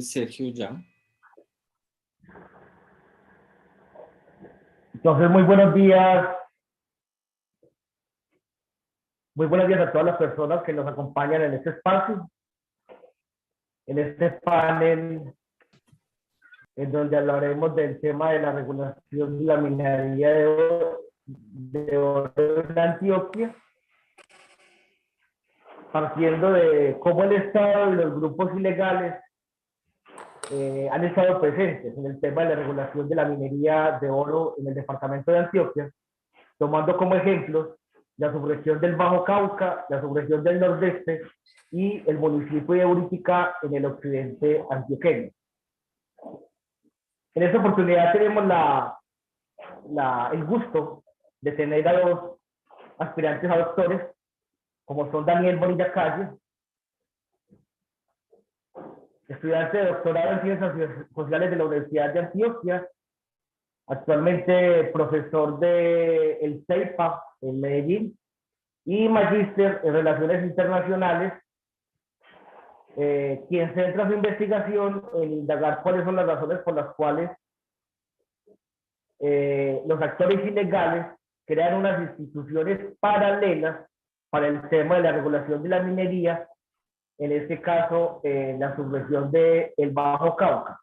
Sergio ya. Entonces, muy buenos días. Muy buenos días a todas las personas que nos acompañan en este espacio, en este panel, en donde hablaremos del tema de la regulación de la minería de oro en Antioquia, partiendo de cómo el Estado y los grupos ilegales han estado presentes en el tema de la regulación de la minería de oro en el departamento de Antioquia, tomando como ejemplos la subregión del Bajo Cauca, la subregión del Nordeste y el municipio de Uritica en el occidente antioqueño. En esta oportunidad tenemos el gusto de tener a dos aspirantes a doctores, como son Daniel Bonilla Calle, estudiante de doctorado en Ciencias Sociales de la Universidad de Antioquia, actualmente profesor del CEIPA en Medellín, y magíster en Relaciones Internacionales, quien centra su investigación en indagar cuáles son las razones por las cuales los actores ilegales crean unas instituciones paralelas para el tema de la regulación de la minería, en este caso la subregión del Bajo Cauca.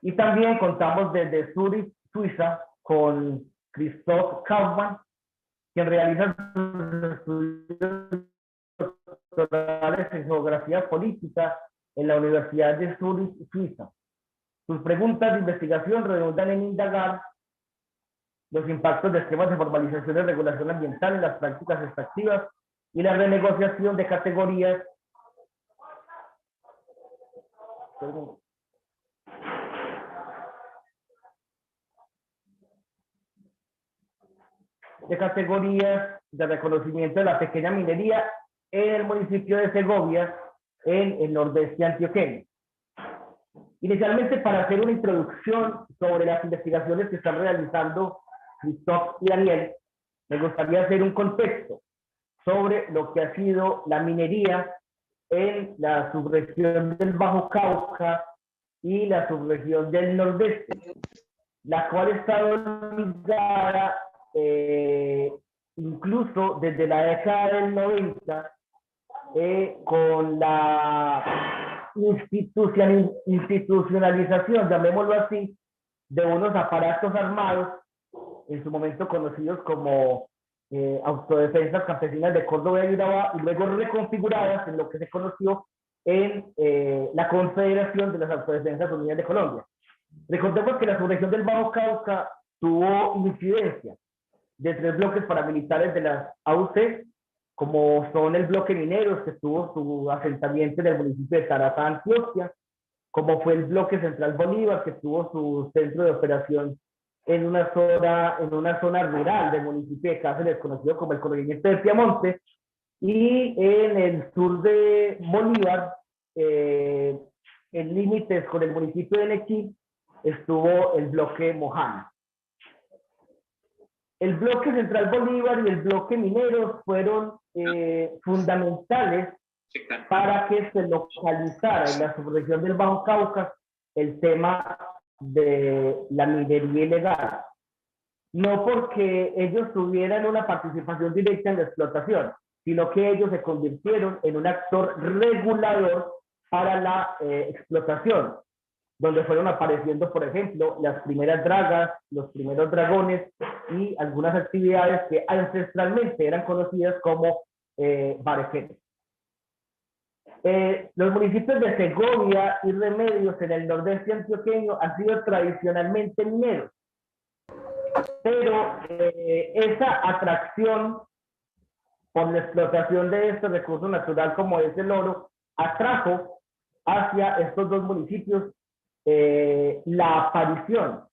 Y también contamos desde Zurich, Suiza, con Christoph Kaufmann, quien realiza sus estudios doctorales en geografía política en la Universidad de Zurich, Suiza. Sus preguntas de investigación redundan en indagar los impactos de esquemas de formalización de regulación ambiental en las prácticas extractivas y la renegociación de categorías de reconocimiento de la pequeña minería en el municipio de Segovia, en el nordeste antioqueño. Inicialmente, para hacer una introducción sobre las investigaciones que están realizando Christoph y Daniel, me gustaría hacer un contexto sobre lo que ha sido la minería en la subregión del Bajo Cauca y la subregión del Nordeste, la cual ha estado ligada incluso desde la década del 90 con la institucionalización, llamémoslo así, de unos aparatos armados, en su momento conocidos como Autodefensas Campesinas de Córdoba y Urabá, y luego reconfiguradas en lo que se conoció en la Confederación de las Autodefensas Unidas de Colombia. Recordemos que la subregión del Bajo Cauca tuvo incidencia de tres bloques paramilitares de las AUC, como son el bloque Mineros, que tuvo su asentamiento en el municipio de Tarazá, Antioquia, como fue el bloque Central Bolívar, que tuvo su centro de operación en una zona rural del municipio de Cáceres, conocido como el corregimiento de Piamonte, y en el sur de Bolívar, en límites con el municipio de Nequí, estuvo el bloque Mojana. El bloque Central Bolívar y el bloque Mineros fueron fundamentales para que se localizara en la subregión del Bajo Cauca el tema de la minería ilegal. No porque ellos tuvieran una participación directa en la explotación, sino que ellos se convirtieron en un actor regulador para la explotación, donde fueron apareciendo, por ejemplo, las primeras dragas, los primeros dragones y algunas actividades que ancestralmente eran conocidas como barequenes. Los municipios de Segovia y Remedios en el nordeste antioqueño han sido tradicionalmente mineros, pero esa atracción por la explotación de este recurso natural como es el oro atrajo hacia estos dos municipios la aparición,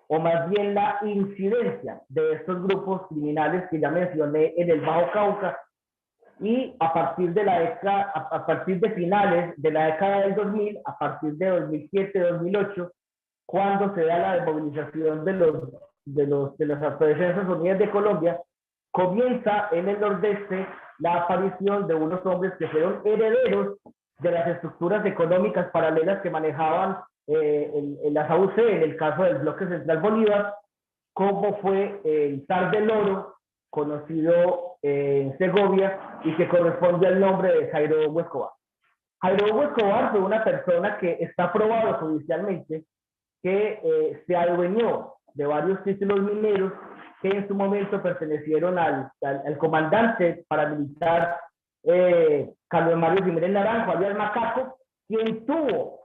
o más bien la incidencia de estos grupos criminales que ya mencioné en el Bajo Cauca, y a partir de finales de la década del 2000, a partir de 2007-2008, cuando se da la desmovilización de las Autodefensas Unidas de Colombia, comienza en el nordeste la aparición de unos hombres que fueron herederos de las estructuras económicas paralelas que manejaban las AUC, en el caso del bloque central Bolívar, como fue el zar del oro, conocido en Segovia, y que corresponde al nombre de Jairo Hugo Escobar. Jairo Hugo Escobar fue una persona que está probado judicialmente que se adueñó de varios títulos mineros que en su momento pertenecieron al comandante paramilitar Carlos Mario Jiménez Naranjo, alias Macaco, quien tuvo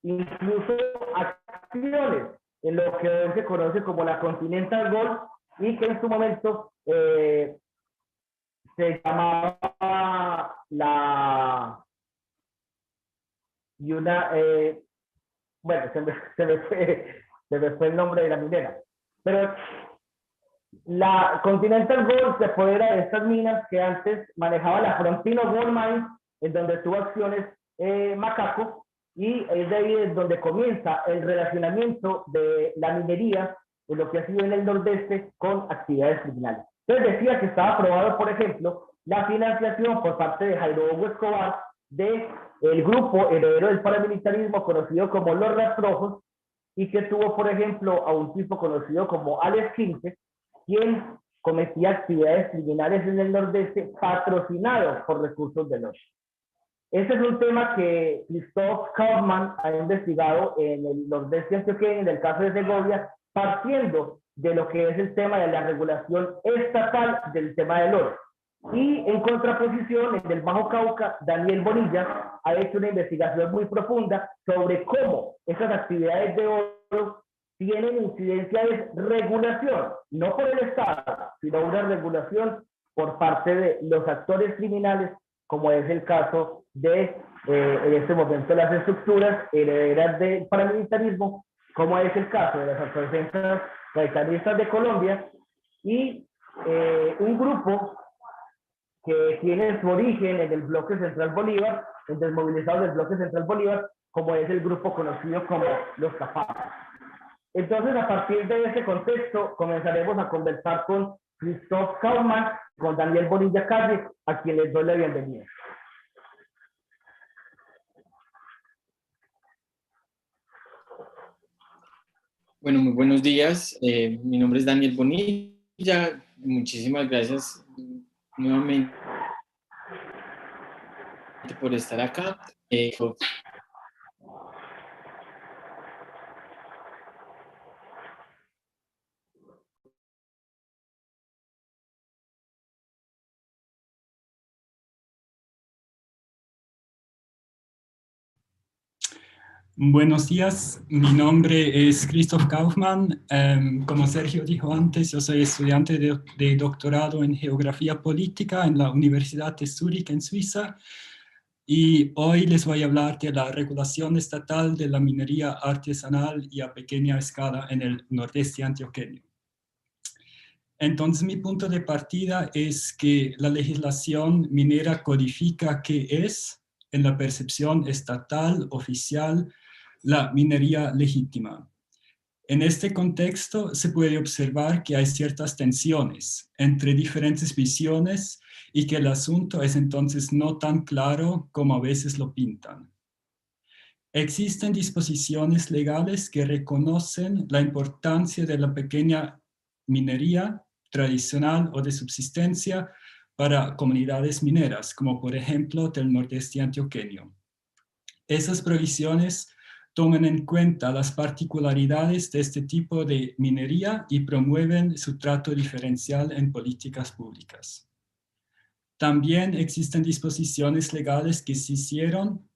incluso acciones en lo que hoy se conoce como la Continental Gold, y que en su momento se llamaba bueno, se me fue el nombre de la minera, pero la Continental Gold se apodera de estas minas que antes manejaba la Frontino Gold Mine, en donde tuvo acciones Macaco, y es de ahí donde comienza el relacionamiento de la minería en lo que ha sido en el nordeste con actividades criminales. Entonces decía que estaba aprobado, por ejemplo, la financiación por parte de Jairo Hugo Escobar de el grupo heredero del paramilitarismo conocido como Los Rastrojos, y que tuvo, por ejemplo, a un tipo conocido como Alex Quinte, quien cometía actividades criminales en el nordeste patrocinados por recursos de los. Ese es un tema que Christoph Kaufmann ha investigado en el nordeste antioqueño, en el caso de Segovia, partiendo de lo que es el tema de la regulación estatal del tema del oro. Y en contraposición, en el Bajo Cauca, Daniel Bonilla ha hecho una investigación muy profunda sobre cómo esas actividades de oro tienen incidencia de regulación, no por el Estado, sino una regulación por parte de los actores criminales, como es el caso de, en este momento, las estructuras herederas del paramilitarismo, como es el caso de las autodefensas radicalistas de Colombia, y un grupo que tiene su origen en el bloque central Bolívar, en desmovilizados del bloque central Bolívar, como es el grupo conocido como los Capaces. Entonces, a partir de ese contexto, comenzaremos a conversar con Christoph Kaufmann, con Daniel Bonilla Calle, a quien les doy la bienvenida. Bueno, muy buenos días. Mi nombre es Daniel Bonilla. Muchísimas gracias nuevamente por estar acá. Buenos días, mi nombre es Christoph Kaufmann. Como Sergio dijo antes, yo soy estudiante de doctorado en Geografía Política en la Universidad de Zúrich, en Suiza, y hoy les voy a hablar de la regulación estatal de la minería artesanal y a pequeña escala en el nordeste antioqueño. Entonces, mi punto de partida es que la legislación minera codifica qué es, en la percepción estatal, oficial, la minería legítima. En este contexto se puede observar que hay ciertas tensiones entre diferentes visiones y que el asunto es entonces no tan claro como a veces lo pintan. Existen disposiciones legales que reconocen la importancia de la pequeña minería tradicional o de subsistencia para comunidades mineras, como por ejemplo del nordeste antioqueño. Esas provisiones toman en cuenta las particularidades de este tipo de minería y promueven su trato diferencial en políticas públicas. También existen disposiciones legales que se hicieron,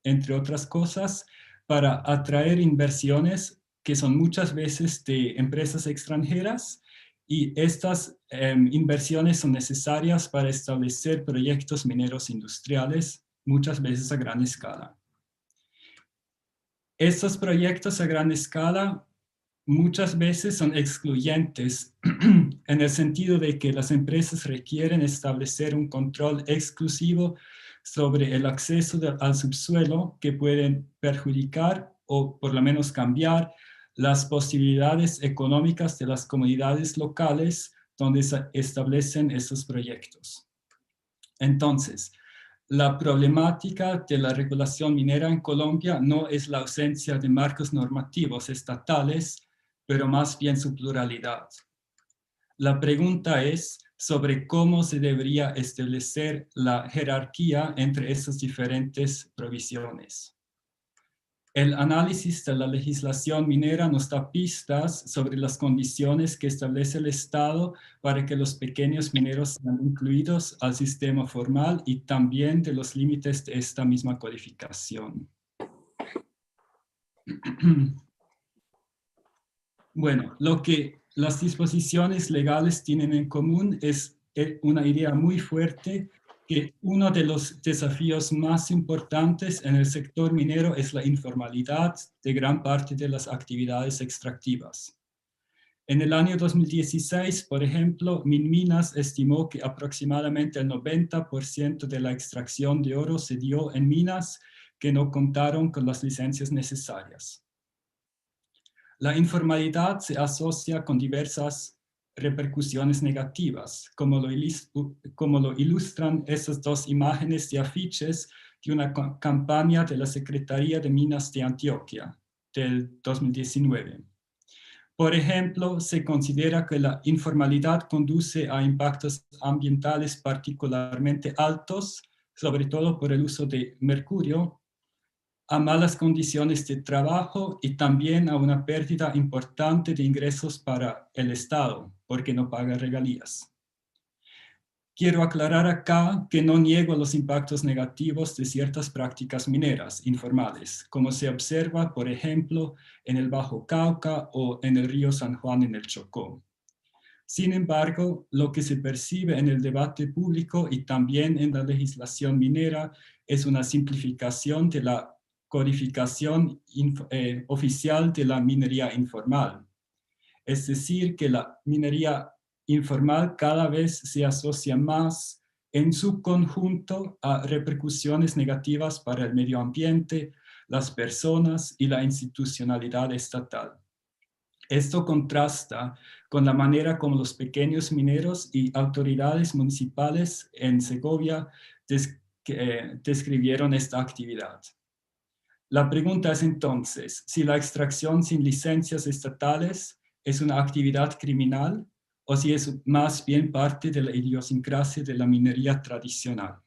entre otras cosas, para atraer inversiones que son muchas veces de empresas extranjeras, y estas inversiones son necesarias para establecer proyectos mineros industriales, muchas veces a gran escala. Estos proyectos a gran escala muchas veces son excluyentes en el sentido de que las empresas requieren establecer un control exclusivo sobre el acceso al subsuelo que pueden perjudicar o por lo menos cambiar las posibilidades económicas de las comunidades locales donde se establecen estos proyectos. Entonces, La problemática de la regulación minera en Colombia no es la ausencia de marcos normativos estatales, pero más bien su pluralidad. La pregunta es sobre cómo se debería establecer la jerarquía entre estas diferentes provisiones. El análisis de la legislación minera nos da pistas sobre las condiciones que establece el Estado para que los pequeños mineros sean incluidos al sistema formal y también de los límites de esta misma codificación. Bueno, lo que las disposiciones legales tienen en común es una idea muy fuerte que uno de los desafíos más importantes en el sector minero es la informalidad de gran parte de las actividades extractivas. En el año 2016, por ejemplo, Minminas estimó que aproximadamente el 90% de la extracción de oro se dio en minas que no contaron con las licencias necesarias. La informalidad se asocia con diversas repercusiones negativas, como lo ilustran esas dos imágenes de afiches de una campaña de la Secretaría de Minas de Antioquia del 2019. Por ejemplo, se considera que la informalidad conduce a impactos ambientales particularmente altos, sobre todo por el uso de mercurio, a malas condiciones de trabajo y también a una pérdida importante de ingresos para el Estado, porque no paga regalías. Quiero aclarar acá que no niego los impactos negativos de ciertas prácticas mineras informales, como se observa, por ejemplo, en el Bajo Cauca o en el río San Juan en el Chocó. Sin embargo, lo que se percibe en el debate público y también en la legislación minera es una simplificación de la codificación oficial de la minería informal. Es decir, que la minería informal cada vez se asocia más en su conjunto a repercusiones negativas para el medio ambiente, las personas y la institucionalidad estatal. Esto contrasta con la manera como los pequeños mineros y autoridades municipales en Segovia describieron esta actividad. La pregunta es entonces, si la extracción sin licencias estatales es una actividad criminal o si es más bien parte de la idiosincrasia de la minería tradicional.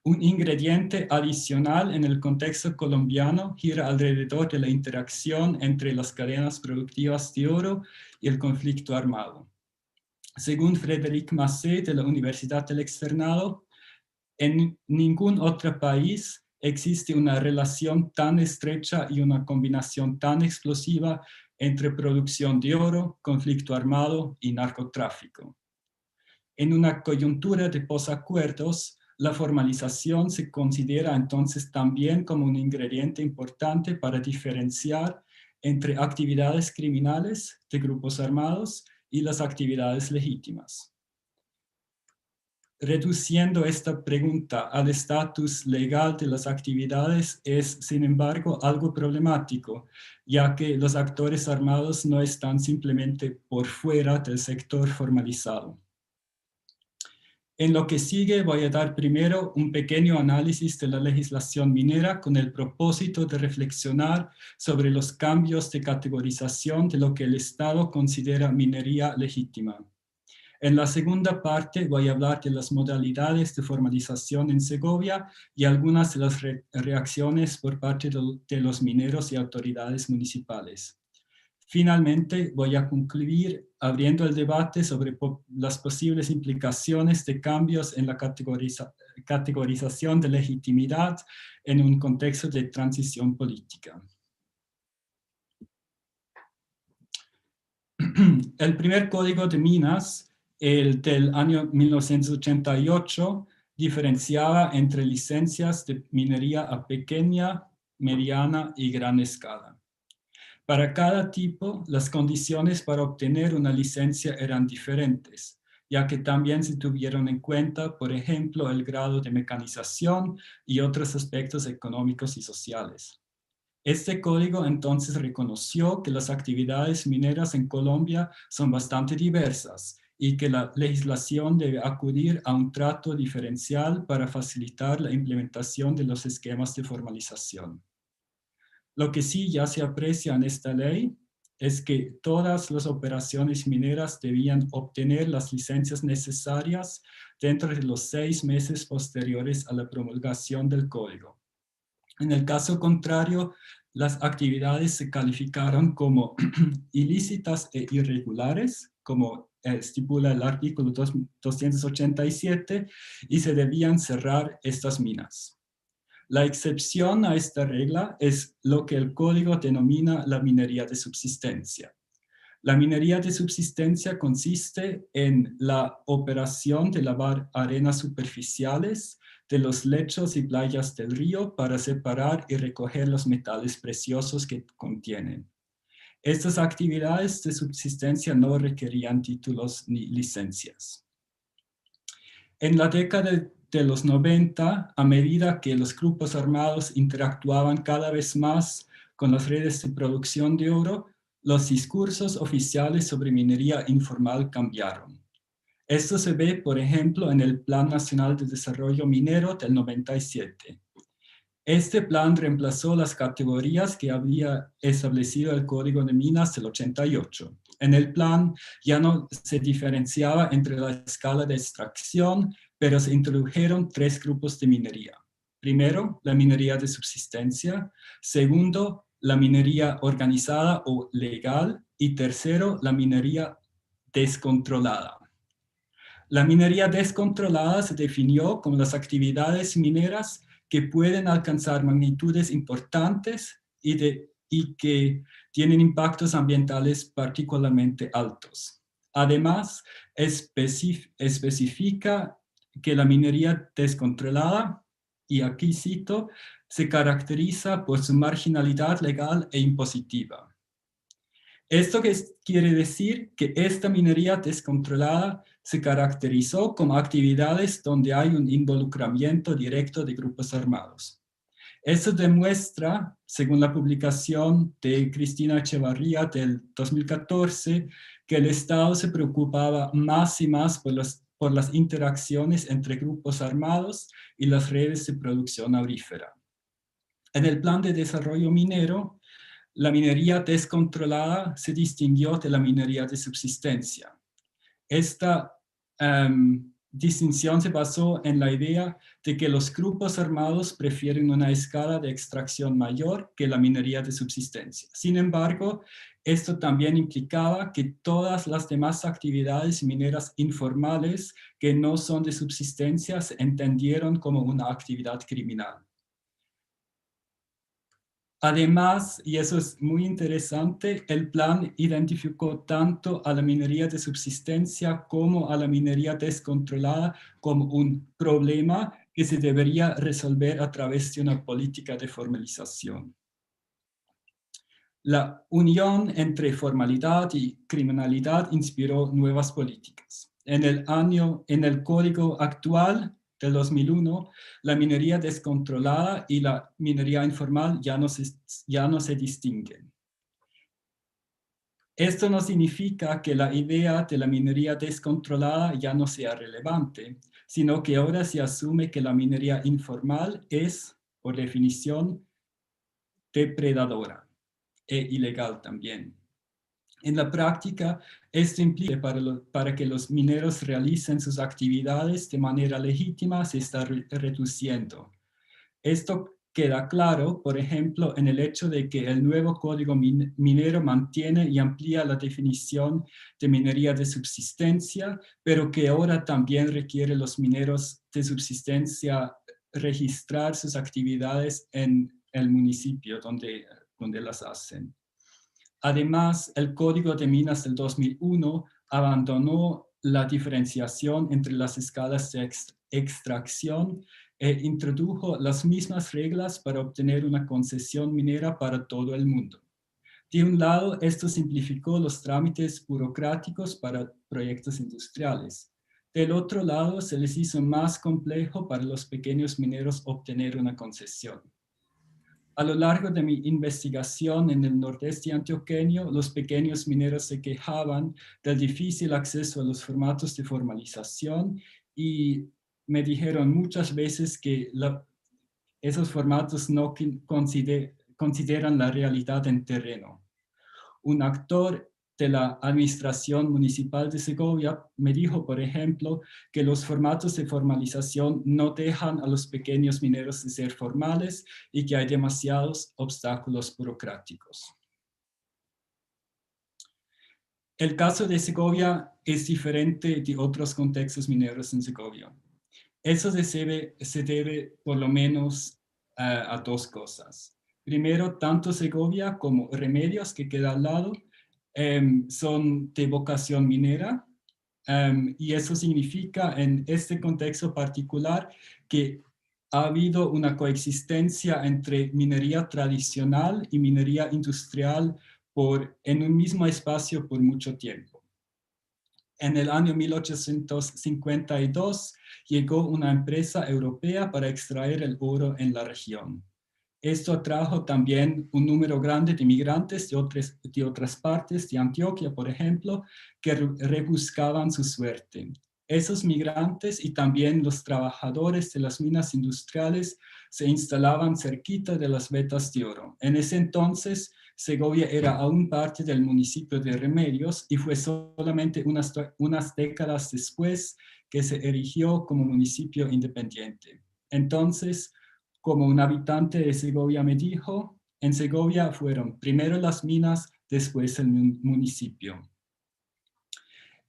Un ingrediente adicional en el contexto colombiano gira alrededor de la interacción entre las cadenas productivas de oro y el conflicto armado. Según Frédéric Massé de la Universidad del Externado, en ningún otro país existe una relación tan estrecha y una combinación tan explosiva entre producción de oro, conflicto armado y narcotráfico. En una coyuntura de posacuerdos, la formalización se considera entonces también como un ingrediente importante para diferenciar entre actividades criminales de grupos armados y las actividades legítimas. Reduciendo esta pregunta al estatus legal de las actividades es, sin embargo, algo problemático, ya que los actores armados no están simplemente por fuera del sector formalizado. En lo que sigue voy a dar primero un pequeño análisis de la legislación minera con el propósito de reflexionar sobre los cambios de categorización de lo que el Estado considera minería legítima. En la segunda parte voy a hablar de las modalidades de formalización en Segovia y algunas de las reacciones por parte de los mineros y autoridades municipales. Finalmente, voy a concluir abriendo el debate sobre las posibles implicaciones de cambios en la categorización de legitimidad en un contexto de transición política. El primer código de minas, el del año 1988, diferenciaba entre licencias de minería a pequeña, mediana y gran escala. Para cada tipo, las condiciones para obtener una licencia eran diferentes, ya que también se tuvieron en cuenta, por ejemplo, el grado de mecanización y otros aspectos económicos y sociales. Este código entonces reconoció que las actividades mineras en Colombia son bastante diversas y que la legislación debe acudir a un trato diferencial para facilitar la implementación de los esquemas de formalización. Lo que sí ya se aprecia en esta ley es que todas las operaciones mineras debían obtener las licencias necesarias dentro de los 6 meses posteriores a la promulgación del código. En el caso contrario, las actividades se calificaron como ilícitas e irregulares, como estipula el artículo 287, y se debían cerrar estas minas. La excepción a esta regla es lo que el código denomina la minería de subsistencia. La minería de subsistencia consiste en la operación de lavar arenas superficiales de los lechos y playas del río para separar y recoger los metales preciosos que contienen. Estas actividades de subsistencia no requerían títulos ni licencias. En la década de los 90, a medida que los grupos armados interactuaban cada vez más con las redes de producción de oro, los discursos oficiales sobre minería informal cambiaron. Esto se ve, por ejemplo, en el Plan Nacional de Desarrollo Minero del 97. Este plan reemplazó las categorías que había establecido el Código de Minas del 88. En el plan ya no se diferenciaba entre la escala de extracción, pero se introdujeron 3 grupos de minería. Primero, la minería de subsistencia. Segundo, la minería organizada o legal. Y tercero, la minería descontrolada. La minería descontrolada se definió como las actividades mineras que pueden alcanzar magnitudes importantes y que tienen impactos ambientales particularmente altos. Además, especifica que la minería descontrolada, y aquí cito, se caracteriza por su marginalidad legal e impositiva. Esto quiere decir que esta minería descontrolada se caracterizó como actividades donde hay un involucramiento directo de grupos armados. Eso demuestra, según la publicación de Cristina Echevarría del 2014, que el Estado se preocupaba más y más por las interacciones entre grupos armados y las redes de producción aurífera. En el Plan de Desarrollo Minero, la minería descontrolada se distinguió de la minería de subsistencia. Esta distinción se basó en la idea de que los grupos armados prefieren una escala de extracción mayor que la minería de subsistencia. Sin embargo, esto también implicaba que todas las demás actividades mineras informales que no son de subsistencia se entendieron como una actividad criminal. Además, y eso es muy interesante, el plan identificó tanto a la minería de subsistencia como a la minería descontrolada como un problema que se debería resolver a través de una política de formalización. La unión entre formalidad y criminalidad inspiró nuevas políticas. En el código actual del 2001, la minería descontrolada y la minería informal ya no se distinguen. Esto no significa que la idea de la minería descontrolada ya no sea relevante, sino que ahora se asume que la minería informal es, por definición, depredadora e ilegal también. En la práctica, esto implica que para que los mineros realicen sus actividades de manera legítima se está reduciendo. Esto queda claro, por ejemplo, en el hecho de que el nuevo Código Minero mantiene y amplía la definición de minería de subsistencia, pero que ahora también requiere a los mineros de subsistencia registrar sus actividades en el municipio donde las hacen. Además, el Código de Minas del 2001 abandonó la diferenciación entre las escalas de extracción e introdujo las mismas reglas para obtener una concesión minera para todo el mundo. De un lado, esto simplificó los trámites burocráticos para proyectos industriales. Del otro lado, se les hizo más complejo para los pequeños mineros obtener una concesión. A lo largo de mi investigación en el nordeste antioqueño, los pequeños mineros se quejaban del difícil acceso a los formatos de formalización y me dijeron muchas veces que esos formatos no consideran la realidad en terreno. Un actor de la Administración Municipal de Segovia me dijo, por ejemplo, que los formatos de formalización no dejan a los pequeños mineros de ser formales y que hay demasiados obstáculos burocráticos. El caso de Segovia es diferente de otros contextos mineros en Segovia. Eso se debe por lo menos a dos cosas. Primero, tanto Segovia como Remedios, que queda al lado, son de vocación minera, y eso significa en este contexto particular que ha habido una coexistencia entre minería tradicional y minería industrial en un mismo espacio por mucho tiempo. En el año 1852 llegó una empresa europea para extraer el oro en la región. Esto atrajo también un número grande de migrantes de otras partes de Antioquia, por ejemplo, que rebuscaban su suerte. Esos migrantes y también los trabajadores de las minas industriales se instalaban cerquita de las vetas de oro. En ese entonces, Segovia era aún parte del municipio de Remedios y fue solamente unas décadas después que se erigió como municipio independiente. Entonces, como un habitante de Segovia me dijo, en Segovia fueron primero las minas, después el municipio.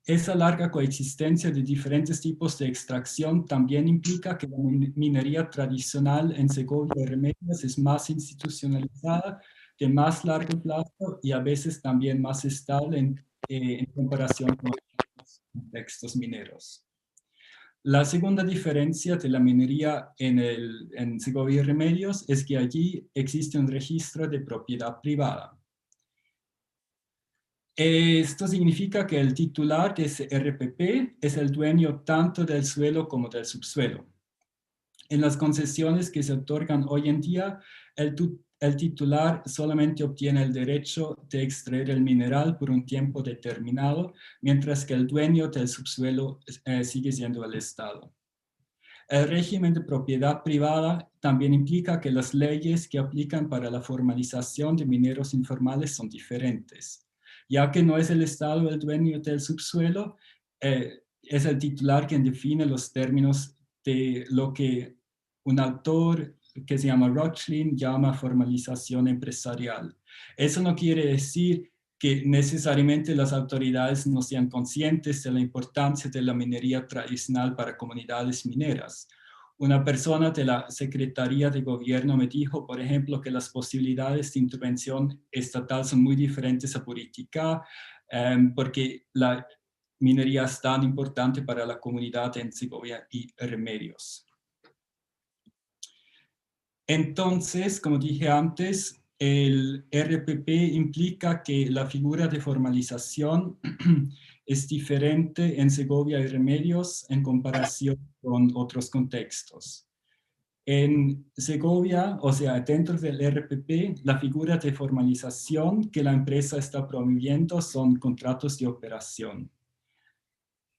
Esa larga coexistencia de diferentes tipos de extracción también implica que la minería tradicional en Segovia y Remedios es más institucionalizada, de más largo plazo y a veces también más estable en comparación con otros contextos mineros. La segunda diferencia de la minería en Segovia y Remedios es que allí existe un registro de propiedad privada. Esto significa que el titular de ese RPP es el dueño tanto del suelo como del subsuelo. En las concesiones que se otorgan hoy en día, el titular solamente obtiene el derecho de extraer el mineral por un tiempo determinado, mientras que el dueño del subsuelo sigue siendo el Estado. El régimen de propiedad privada también implica que las leyes que aplican para la formalización de mineros informales son diferentes. Ya que no es el Estado el dueño del subsuelo, es el titular quien define los términos de lo que un autor que se llama Rochlin llama formalización empresarial. Eso no quiere decir que necesariamente las autoridades no sean conscientes de la importancia de la minería tradicional para comunidades mineras. Una persona de la Secretaría de Gobierno me dijo, por ejemplo, que las posibilidades de intervención estatal son muy diferentes a Buriticá, porque la minería es tan importante para la comunidad en Segovia y Remedios. Entonces, como dije antes, el RPP implica que la figura de formalización es diferente en Segovia y Remedios en comparación con otros contextos. En Segovia, o sea, dentro del RPP, la figura de formalización que la empresa está promoviendo son contratos de operación,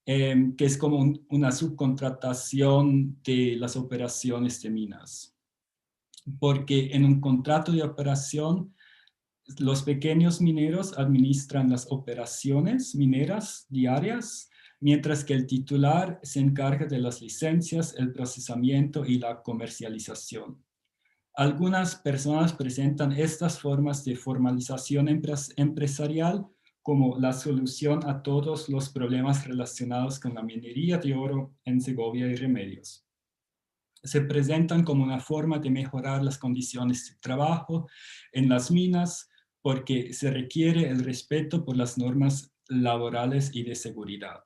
que es como una subcontratación de las operaciones de minas. Porque en un contrato de operación, los pequeños mineros administran las operaciones mineras diarias, mientras que el titular se encarga de las licencias, el procesamiento y la comercialización. Algunas personas presentan estas formas de formalización empresarial como la solución a todos los problemas relacionados con la minería de oro en Segovia y Remedios. Se presentan como una forma de mejorar las condiciones de trabajo en las minas porque se requiere el respeto por las normas laborales y de seguridad.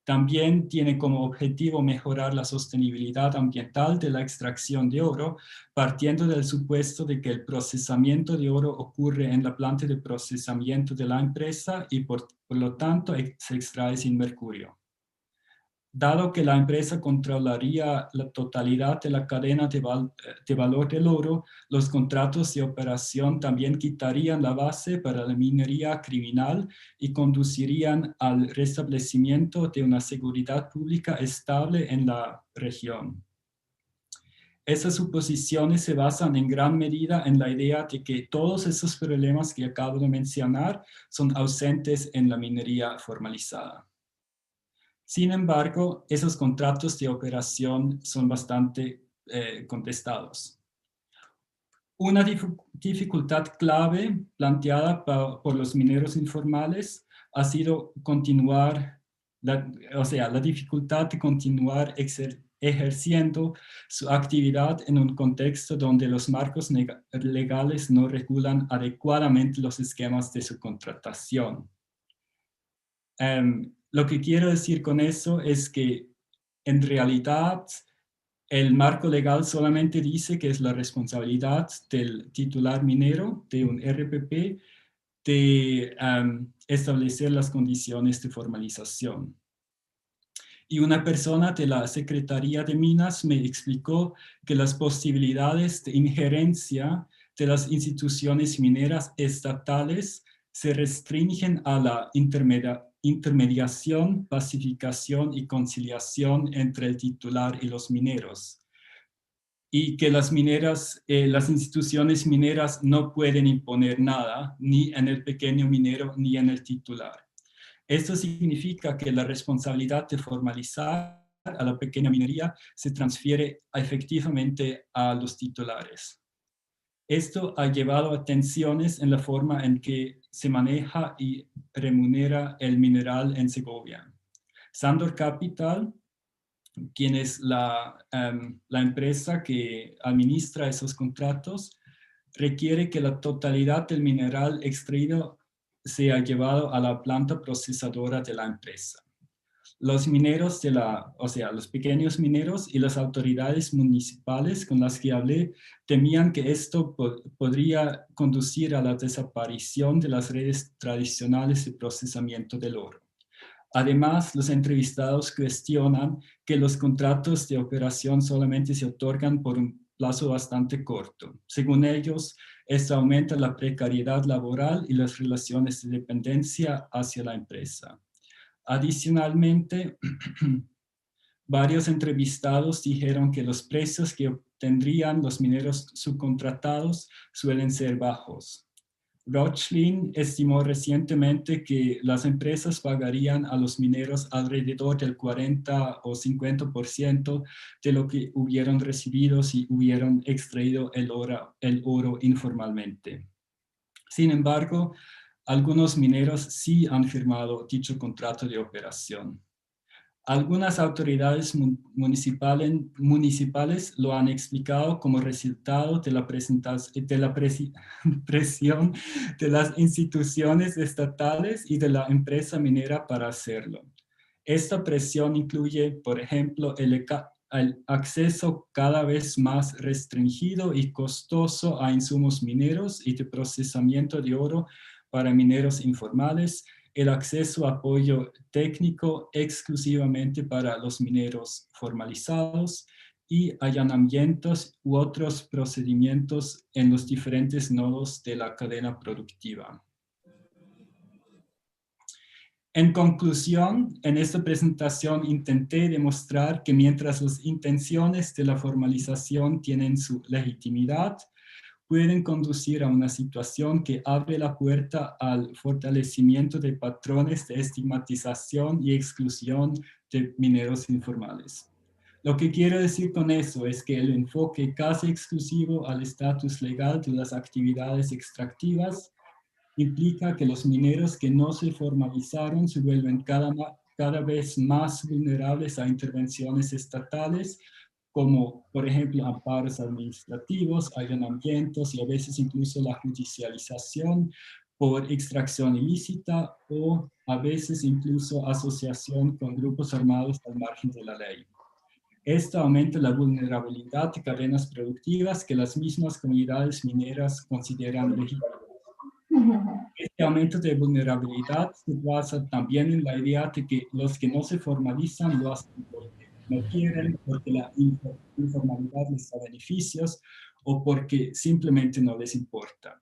También tiene como objetivo mejorar la sostenibilidad ambiental de la extracción de oro, partiendo del supuesto de que el procesamiento de oro ocurre en la planta de procesamiento de la empresa y por lo tanto se extrae sin mercurio. Dado que la empresa controlaría la totalidad de la cadena de valor del oro, los contratos de operación también quitarían la base para la minería criminal y conducirían al restablecimiento de una seguridad pública estable en la región. Esas suposiciones se basan en gran medida en la idea de que todos esos problemas que acabo de mencionar son ausentes en la minería formalizada. Sin embargo, esos contratos de operación son bastante contestados. Una dificultad clave planteada por los mineros informales ha sido la dificultad de continuar ejerciendo su actividad en un contexto donde los marcos legales no regulan adecuadamente los esquemas de su contratación. Lo que quiero decir con eso es que en realidad el marco legal solamente dice que es la responsabilidad del titular minero de un RPP de establecer las condiciones de formalización. Y una persona de la Secretaría de Minas me explicó que las posibilidades de injerencia de las instituciones mineras estatales se restringen a la intermediación, pacificación y conciliación entre el titular y los mineros. Y que las instituciones mineras no pueden imponer nada, ni en el pequeño minero ni en el titular. Esto significa que la responsabilidad de formalizar a la pequeña minería se transfiere efectivamente a los titulares. Esto ha llevado a tensiones en la forma en que se maneja y remunera el mineral en Segovia. Sandor Capital, quien es la empresa que administra esos contratos, requiere que la totalidad del mineral extraído sea llevado a la planta procesadora de la empresa. Los mineros los pequeños mineros y las autoridades municipales con las que hablé temían que esto podría conducir a la desaparición de las redes tradicionales de procesamiento del oro. Además, los entrevistados cuestionan que los contratos de operación solamente se otorgan por un plazo bastante corto. Según ellos, esto aumenta la precariedad laboral y las relaciones de dependencia hacia la empresa. Adicionalmente, varios entrevistados dijeron que los precios que obtendrían los mineros subcontratados suelen ser bajos. Rochlin estimó recientemente que las empresas pagarían a los mineros alrededor del 40 o 50% de lo que hubieran recibido si hubieran extraído el oro informalmente. Sin embargo, algunos mineros sí han firmado dicho contrato de operación. Algunas autoridades municipales lo han explicado como resultado de la presión de las instituciones estatales y de la empresa minera para hacerlo. Esta presión incluye, por ejemplo, el acceso cada vez más restringido y costoso a insumos mineros y de procesamiento de oro para mineros informales, el acceso a apoyo técnico exclusivamente para los mineros formalizados y allanamientos u otros procedimientos en los diferentes nodos de la cadena productiva. En conclusión, en esta presentación intenté demostrar que mientras las intenciones de la formalización tienen su legitimidad, pueden conducir a una situación que abre la puerta al fortalecimiento de patrones de estigmatización y exclusión de mineros informales. Lo que quiero decir con eso es que el enfoque casi exclusivo al estatus legal de las actividades extractivas implica que los mineros que no se formalizaron se vuelven cada vez más vulnerables a intervenciones estatales, como por ejemplo amparos administrativos, allanamientos y a veces incluso la judicialización por extracción ilícita o a veces incluso asociación con grupos armados al margen de la ley. Esto aumenta la vulnerabilidad de cadenas productivas que las mismas comunidades mineras consideran legítimas. Este aumento de vulnerabilidad se basa también en la idea de que los que no se formalizan lo hacen porque no quieren, porque la informalidad les da beneficios o porque simplemente no les importa.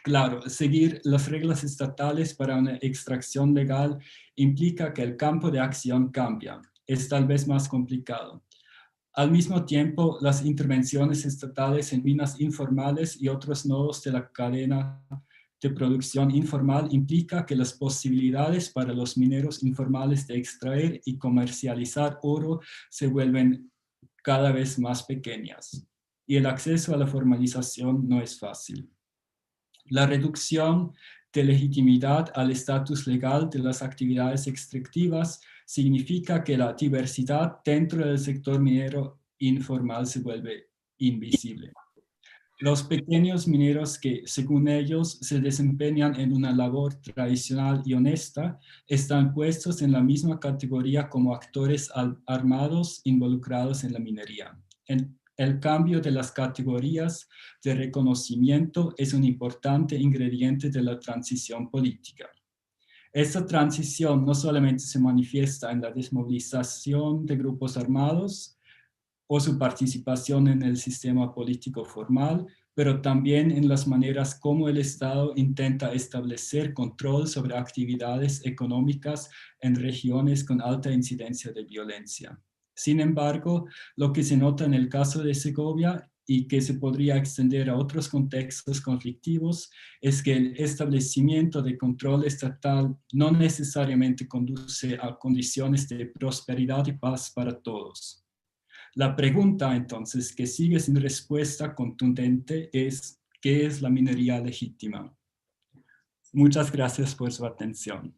Claro, seguir las reglas estatales para una extracción legal implica que el campo de acción cambia. Es tal vez más complicado. Al mismo tiempo, las intervenciones estatales en minas informales y otros nodos de la cadena de producción informal implica que las posibilidades para los mineros informales de extraer y comercializar oro se vuelven cada vez más pequeñas. Y el acceso a la formalización no es fácil. La reducción de legitimidad al estatus legal de las actividades extractivas significa que la diversidad dentro del sector minero informal se vuelve invisible. Los pequeños mineros que, según ellos, se desempeñan en una labor tradicional y honesta, están puestos en la misma categoría como actores armados involucrados en la minería. El cambio de las categorías de reconocimiento es un importante ingrediente de la transición política. Esta transición no solamente se manifiesta en la desmovilización de grupos armados o su participación en el sistema político formal, pero también en las maneras como el Estado intenta establecer control sobre actividades económicas en regiones con alta incidencia de violencia. Sin embargo, lo que se nota en el caso de Segovia y que se podría extender a otros contextos conflictivos es que el establecimiento de control estatal no necesariamente conduce a condiciones de prosperidad y paz para todos. La pregunta, entonces, que sigue sin respuesta contundente es, ¿qué es la minería legítima? Muchas gracias por su atención.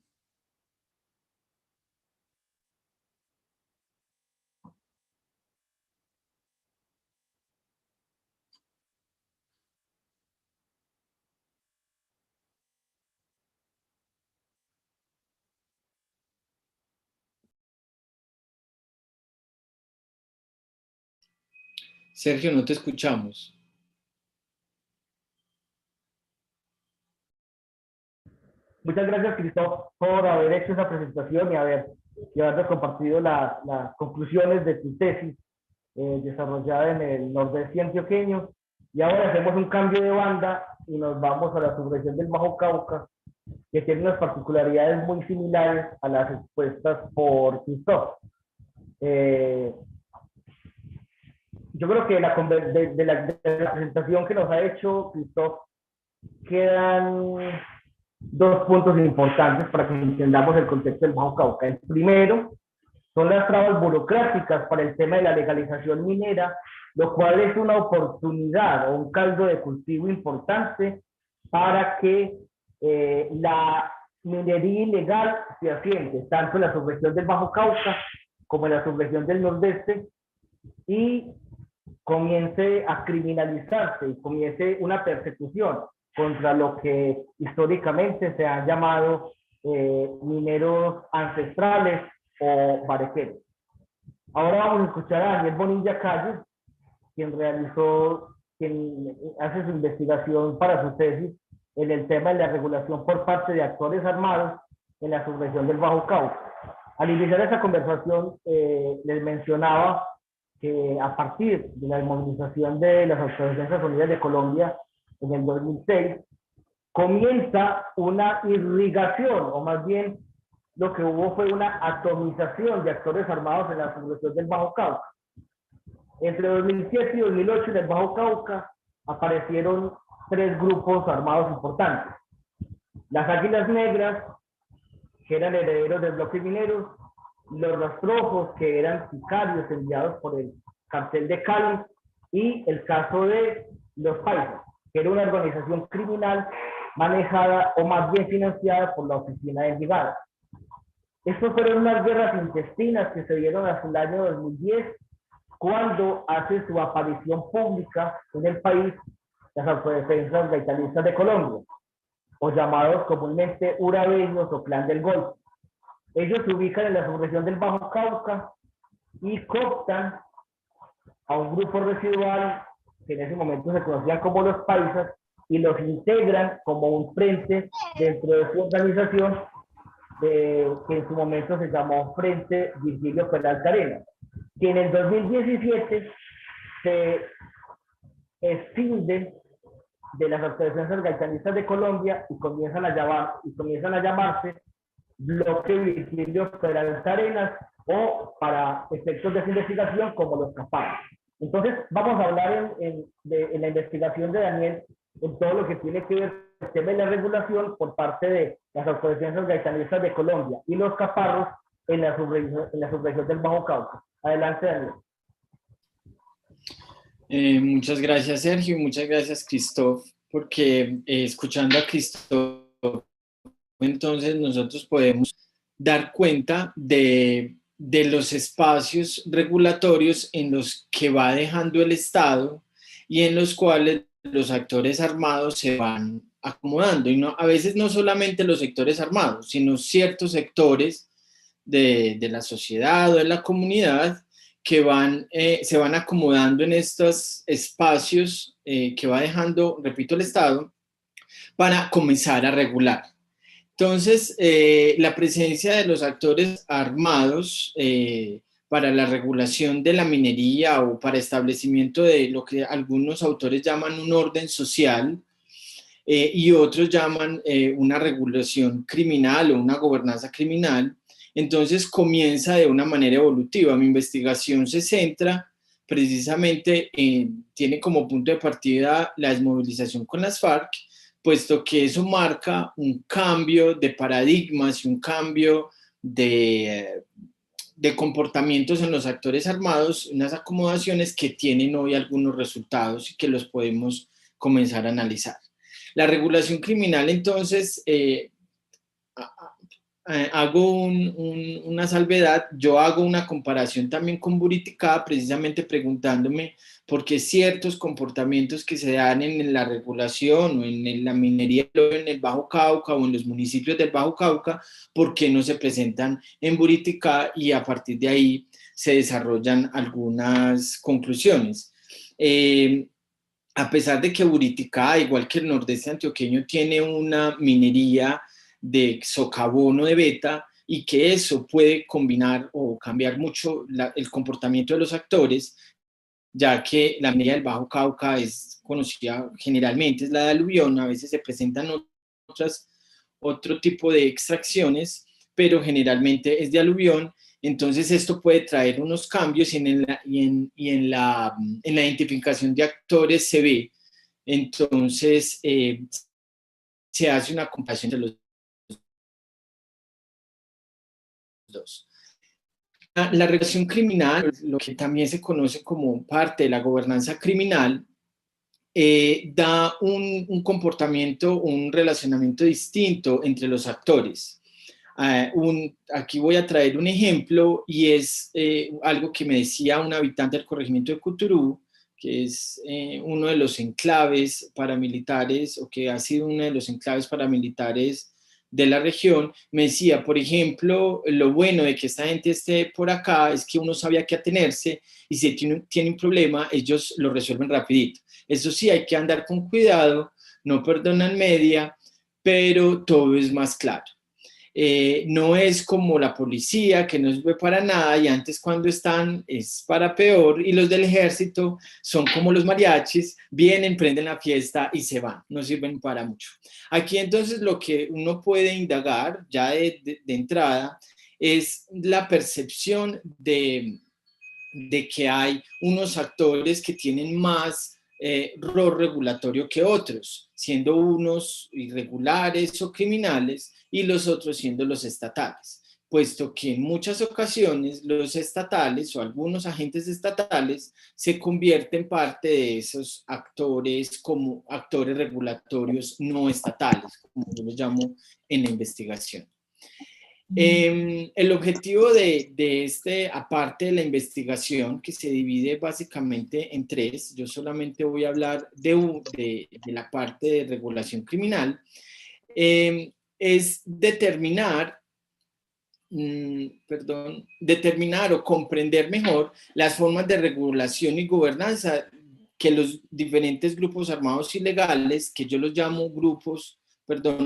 Sergio, no te escuchamos. Muchas gracias, Cristóbal, por haber hecho esa presentación y habernos compartido las conclusiones de tu tesis desarrollada en el nordeste antioqueño. Y ahora hacemos un cambio de banda y nos vamos a la subregión del Bajo Cauca, que tiene unas particularidades muy similares a las expuestas por Cristóbal. Yo creo que de la presentación que nos ha hecho Cristóbal quedan dos puntos importantes para que entendamos el contexto del Bajo Cauca. El primero son las trabas burocráticas para el tema de la legalización minera, lo cual es una oportunidad o un caldo de cultivo importante para que la minería ilegal se asiente, tanto en la subregión del Bajo Cauca como en la subregión del Nordeste, y comience a criminalizarse y comience una persecución contra lo que históricamente se han llamado mineros ancestrales o barequeros. Ahora vamos a escuchar a Daniel Bonilla Calles, quien hace su investigación para su tesis en el tema de la regulación por parte de actores armados en la subregión del Bajo Cauca. Al iniciar esta conversación, les mencionaba que a partir de la movilización de las Autodefensas Unidas de Colombia en el 2006, comienza una irrigación, o más bien lo que hubo fue una atomización de actores armados en la subregión del Bajo Cauca. Entre 2007 y 2008 en el Bajo Cauca aparecieron tres grupos armados importantes. Las Águilas Negras, que eran herederos del bloque minero, los Rastrojos, que eran sicarios enviados por el cartel de Cali, y el caso de los Paisas, que era una organización criminal manejada o más bien financiada por la Oficina de Brigada. Estas fueron unas guerras intestinas que se dieron hasta el año 2010, cuando hace su aparición pública en el país las Autodefensas Gaitalistas de Colombia, o llamados comúnmente urabeños o Clan del Golfo. Ellos se ubican en la subregión del Bajo Cauca y cooptan a un grupo residual que en ese momento se conocían como los Paisas, y los integran como un frente dentro de su organización, que en su momento se llamó Frente Virgilio Peralta Arenas, que en el 2017 se escinde de las asociaciones gaitanistas de Colombia y comienzan a llamarse Bloque Virgilio Peralta Arenas, o para efectos de esa investigación como los capados. Entonces vamos a hablar en la investigación de Daniel en todo lo que tiene que ver con el tema de la regulación por parte de las asociaciones gaitanistas de Colombia y los caparros en la subregión del Bajo Cauca. Adelante, Daniel. Muchas gracias, Sergio, y muchas gracias, Christoph, porque escuchando a Christoph, entonces nosotros podemos dar cuenta de los espacios regulatorios en los que va dejando el Estado y en los cuales los actores armados se van acomodando. Y a veces no solamente los sectores armados, sino ciertos sectores de la sociedad o de la comunidad que se van acomodando en estos espacios que va dejando, repito, el Estado, para comenzar a regular. Entonces, la presencia de los actores armados para la regulación de la minería o para establecimiento de lo que algunos autores llaman un orden social y otros llaman una regulación criminal o una gobernanza criminal, entonces comienza de una manera evolutiva. Mi investigación se centra precisamente tiene como punto de partida la desmovilización con las FARC, puesto que eso marca un cambio de paradigmas y un cambio de comportamientos en los actores armados, unas acomodaciones que tienen hoy algunos resultados y que los podemos comenzar a analizar. La regulación criminal, entonces, hago una salvedad, yo hago una comparación también con Buriticá, precisamente preguntándome por qué ciertos comportamientos que se dan en la regulación o en la minería en el Bajo Cauca o en los municipios del Bajo Cauca, por qué no se presentan en Buriticá, y a partir de ahí se desarrollan algunas conclusiones. A pesar de que Buriticá, igual que el nordeste antioqueño, tiene una minería de socavón o de beta, y que eso puede combinar o cambiar mucho el comportamiento de los actores, ya que la minería del Bajo Cauca es conocida generalmente, es la de aluvión, a veces se presentan otro tipo de extracciones, pero generalmente es de aluvión. Entonces esto puede traer unos cambios y en la identificación de actores se ve. Entonces se hace una comparación de los dos. La regulación criminal, lo que también se conoce como parte de la gobernanza criminal, da un comportamiento, un relacionamiento distinto entre los actores. Aquí voy a traer un ejemplo, y es algo que me decía un habitante del corregimiento de Cuturú, que es uno de los enclaves paramilitares, o que ha sido uno de los enclaves paramilitares de la región. Me decía, por ejemplo, lo bueno de que esta gente esté por acá es que uno sabe a qué atenerse, y si tiene un problema, ellos lo resuelven rapidito. Eso sí, hay que andar con cuidado, no perdonan media, pero todo es más claro. No es como la policía, que no sirve para nada, y antes cuando están es para peor, y los del ejército son como los mariachis, vienen, prenden la fiesta y se van, no sirven para mucho. Aquí entonces lo que uno puede indagar ya de entrada es la percepción de que hay unos actores que tienen más rol regulatorio que otros, siendo unos irregulares o criminales y los otros siendo los estatales, puesto que en muchas ocasiones los estatales o algunos agentes estatales se convierten parte de esos actores como actores regulatorios no estatales, como yo los llamo en la investigación. El objetivo de aparte de la investigación, que se divide básicamente en tres, yo solamente voy a hablar de la parte de regulación criminal, es determinar o comprender mejor las formas de regulación y gobernanza que los diferentes grupos armados ilegales, que yo los llamo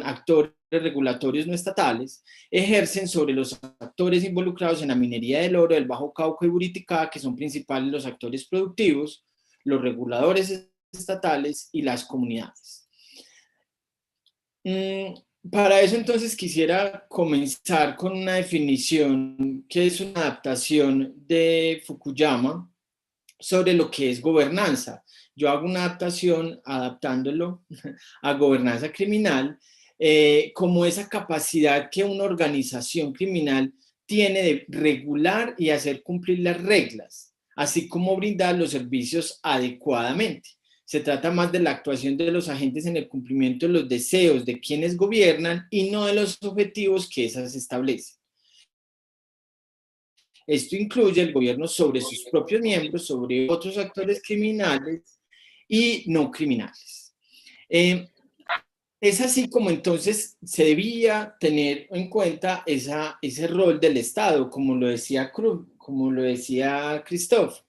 actores regulatorios no estatales, ejercen sobre los actores involucrados en la minería del oro del Bajo Cauca y Buriticá, que son principales los actores productivos, los reguladores estatales y las comunidades. Para eso entonces quisiera comenzar con una definición que es una adaptación de Fukuyama sobre lo que es gobernanza. Yo hago una adaptación adaptándolo a gobernanza criminal, como esa capacidad que una organización criminal tiene de regular y hacer cumplir las reglas, así como brindar los servicios adecuadamente. Se trata más de la actuación de los agentes en el cumplimiento de los deseos de quienes gobiernan y no de los objetivos que esas establecen. Esto incluye el gobierno sobre sus propios miembros, sobre otros actores criminales y no criminales. Es así como entonces se debía tener en cuenta ese rol del Estado, como lo decía Christophe.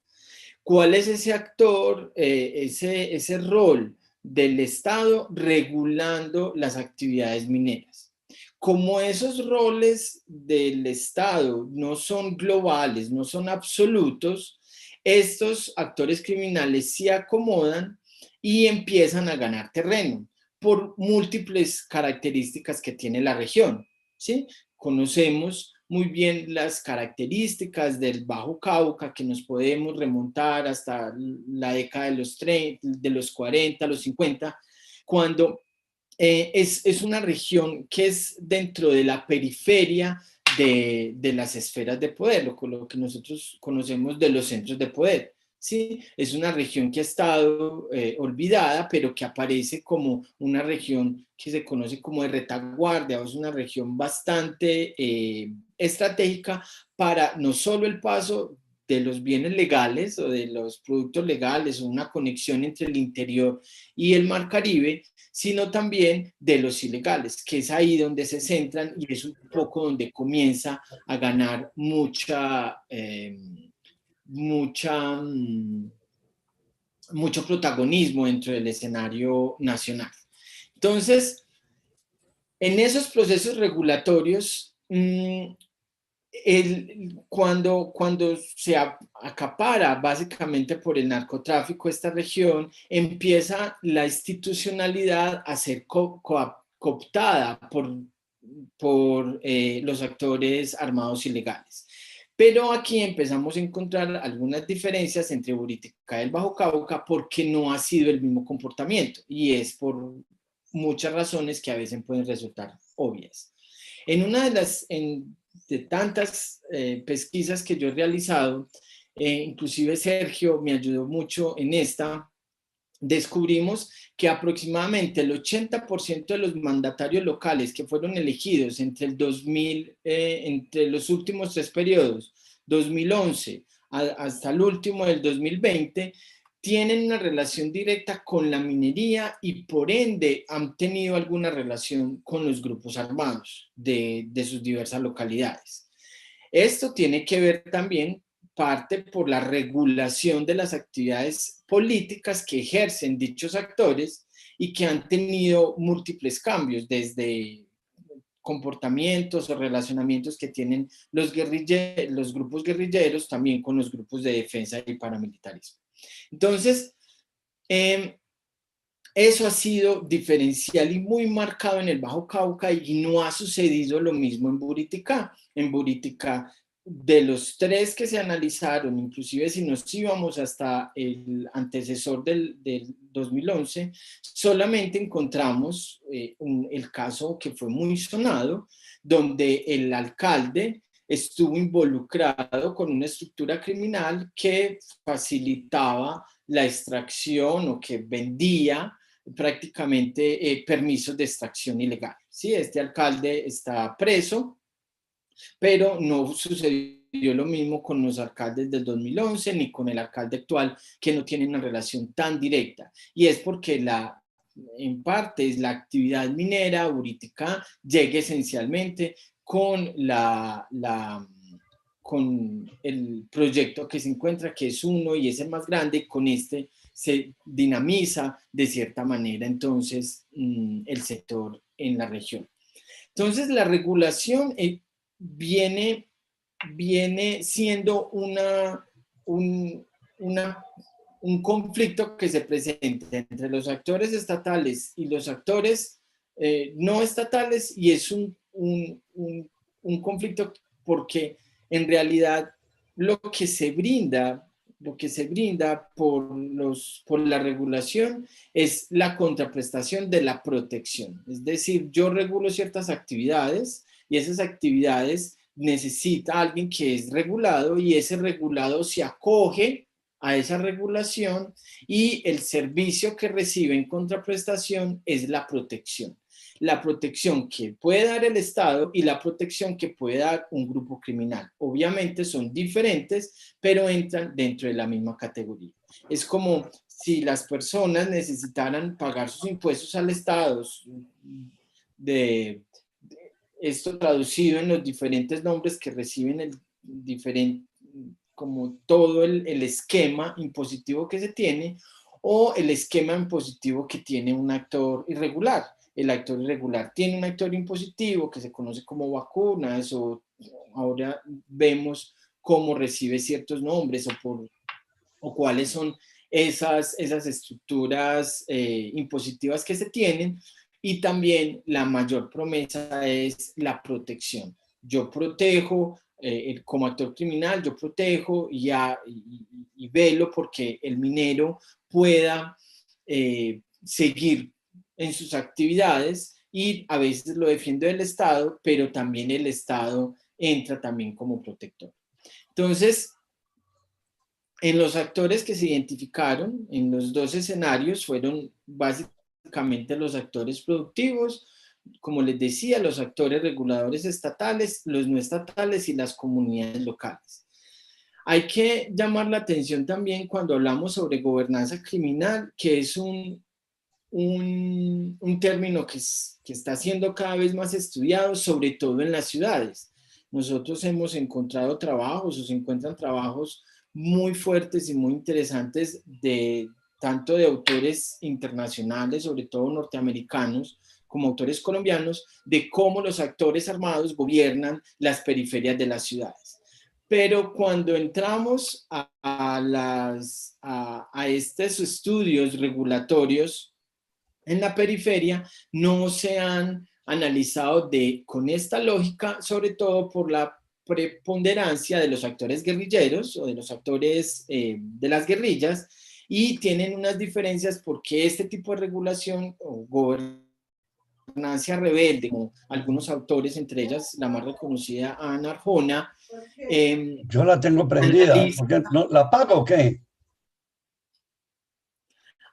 ¿Cuál es ese actor, ese rol del Estado regulando las actividades mineras? Como esos roles del Estado no son globales, no son absolutos, estos actores criminales se acomodan y empiezan a ganar terreno por múltiples características que tiene la región, ¿sí? Conocemos muy bien las características del Bajo Cauca, que nos podemos remontar hasta la década de los 30, de los 40, los 50, cuando es una región que es dentro de la periferia de las esferas de poder, lo que nosotros conocemos de los centros de poder. ¿Sí? Es una región que ha estado olvidada, pero que aparece como una región que se conoce como de retaguardia, o es una región bastante estratégica para no solo el paso de los bienes legales o de los productos legales o una conexión entre el interior y el Mar Caribe, sino también de los ilegales, que es ahí donde se centran y es un poco donde comienza a ganar mucho protagonismo dentro del escenario nacional. Entonces, en esos procesos regulatorios, cuando se acapara básicamente por el narcotráfico esta región, empieza la institucionalidad a ser cooptada por los actores armados ilegales. Pero aquí empezamos a encontrar algunas diferencias entre Buriticá y el Bajo Cauca porque no ha sido el mismo comportamiento y es por muchas razones que a veces pueden resultar obvias. En una de tantas pesquisas que yo he realizado, inclusive Sergio me ayudó mucho en esta, descubrimos que aproximadamente el 80% de los mandatarios locales que fueron elegidos entre los últimos 3 periodos, 2011 hasta el último del 2020, tienen una relación directa con la minería y por ende han tenido alguna relación con los grupos armados de sus diversas localidades. Esto tiene que ver también parte por la regulación de las actividades políticas que ejercen dichos actores y que han tenido múltiples cambios, desde comportamientos o relacionamientos que tienen los grupos guerrilleros también con los grupos de defensa y paramilitarismo. Entonces, eso ha sido diferencial y muy marcado en el Bajo Cauca y no ha sucedido lo mismo en Buriticá. En Buriticá, de los 3 que se analizaron, inclusive si nos íbamos hasta el antecesor del 2011, solamente encontramos el caso que fue muy sonado, donde el alcalde estuvo involucrado con una estructura criminal que facilitaba la extracción o que vendía prácticamente permisos de extracción ilegal. ¿Sí? Este alcalde está preso, pero no sucedió lo mismo con los alcaldes del 2011 ni con el alcalde actual, que no tienen una relación tan directa. Y es porque en parte es la actividad minera, Buriticá, llega esencialmente con con el proyecto que se encuentra, que es uno y es el más grande, con este se dinamiza de cierta manera entonces el sector en la región. Entonces la regulación viene siendo un conflicto que se presenta entre los actores estatales y los actores no estatales, y es un conflicto porque en realidad lo que se brinda por la regulación es la contraprestación de la protección. Es decir, yo regulo ciertas actividades y esas actividades necesita alguien que es regulado, y ese regulado se acoge a esa regulación, y el servicio que recibe en contraprestación es la protección. La protección que puede dar el Estado y la protección que puede dar un grupo criminal. Obviamente son diferentes, pero entran dentro de la misma categoría. Es como si las personas necesitaran pagar sus impuestos al Estado, esto traducido en los diferentes nombres que reciben como todo el esquema impositivo que se tiene, o el esquema impositivo que tiene un actor irregular. El actor irregular tiene un actor impositivo que se conoce como vacunas, o ahora vemos cómo recibe ciertos nombres, o cuáles son esas estructuras impositivas que se tienen. Y también la mayor promesa es la protección. Yo protejo, como actor criminal, yo protejo y velo porque el minero pueda seguir en sus actividades, y a veces lo defiende el Estado, pero también el Estado entra también como protector. Entonces, en los actores que se identificaron en los dos escenarios fueron básicamente los actores productivos, como les decía, los actores reguladores estatales, los no estatales y las comunidades locales. Hay que llamar la atención también cuando hablamos sobre gobernanza criminal, que es un término que está siendo cada vez más estudiado, sobre todo en las ciudades. Nosotros hemos encontrado trabajos, o se encuentran trabajos muy fuertes y muy interesantes tanto de autores internacionales, sobre todo norteamericanos, como autores colombianos, de cómo los actores armados gobiernan las periferias de las ciudades. Pero cuando entramos a estos estudios regulatorios en la periferia, no se han analizado con esta lógica, sobre todo por la preponderancia de los actores guerrilleros o de los actores de las guerrillas, y tienen unas diferencias porque este tipo de regulación o gobernanza rebelde, como algunos autores, entre ellas la más reconocida Ana Arjona. Yo la tengo prendida, porque no, ¿la apago o qué?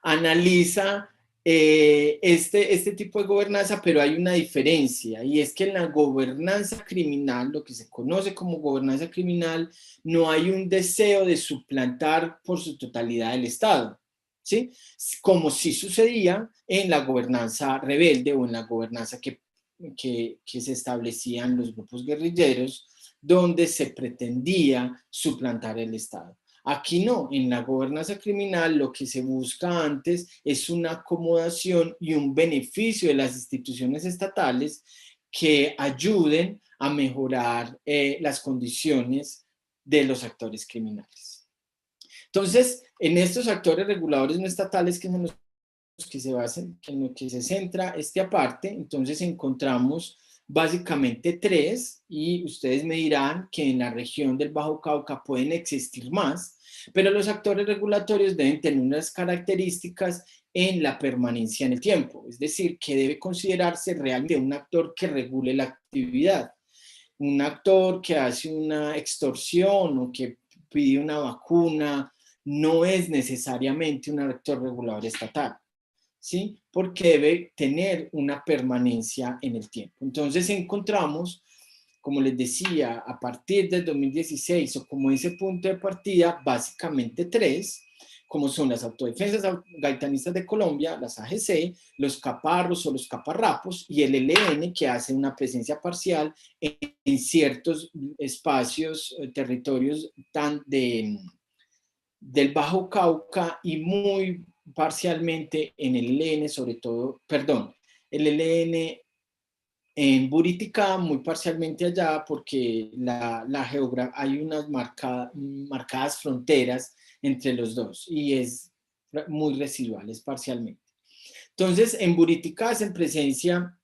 Analiza este tipo de gobernanza, pero hay una diferencia, y es que en la gobernanza criminal, lo que se conoce como gobernanza criminal, no hay un deseo de suplantar por su totalidad el Estado, ¿sí? Como sí sucedía en la gobernanza rebelde o en la gobernanza que se establecían los grupos guerrilleros, donde se pretendía suplantar el Estado. Aquí no, en la gobernanza criminal lo que se busca antes es una acomodación y un beneficio de las instituciones estatales que ayuden a mejorar las condiciones de los actores criminales. Entonces, en estos actores reguladores no estatales, que son los que se basan, en lo que se centra esta parte, entonces encontramos básicamente tres, y ustedes me dirán que en la región del Bajo Cauca pueden existir más, pero los actores regulatorios deben tener unas características en la permanencia en el tiempo, es decir, que debe considerarse realmente un actor que regule la actividad. Un actor que hace una extorsión o que pide una vacuna no es necesariamente un actor regulador estatal, ¿sí? Porque debe tener una permanencia en el tiempo. Entonces encontramos, como les decía, a partir del 2016 o como ese punto de partida, básicamente tres, como son las Autodefensas Gaitanistas de Colombia, las AGC, los caparros o los caparrapos, y el ELN, que hace una presencia parcial en ciertos espacios, territorios tan de del Bajo Cauca y muy parcialmente en el ELN, sobre todo, perdón, el ELN en Buriticá, muy parcialmente allá, porque hay unas marcadas fronteras entre los dos y es muy residual, es parcialmente. Entonces, en Buriticá es en presencia,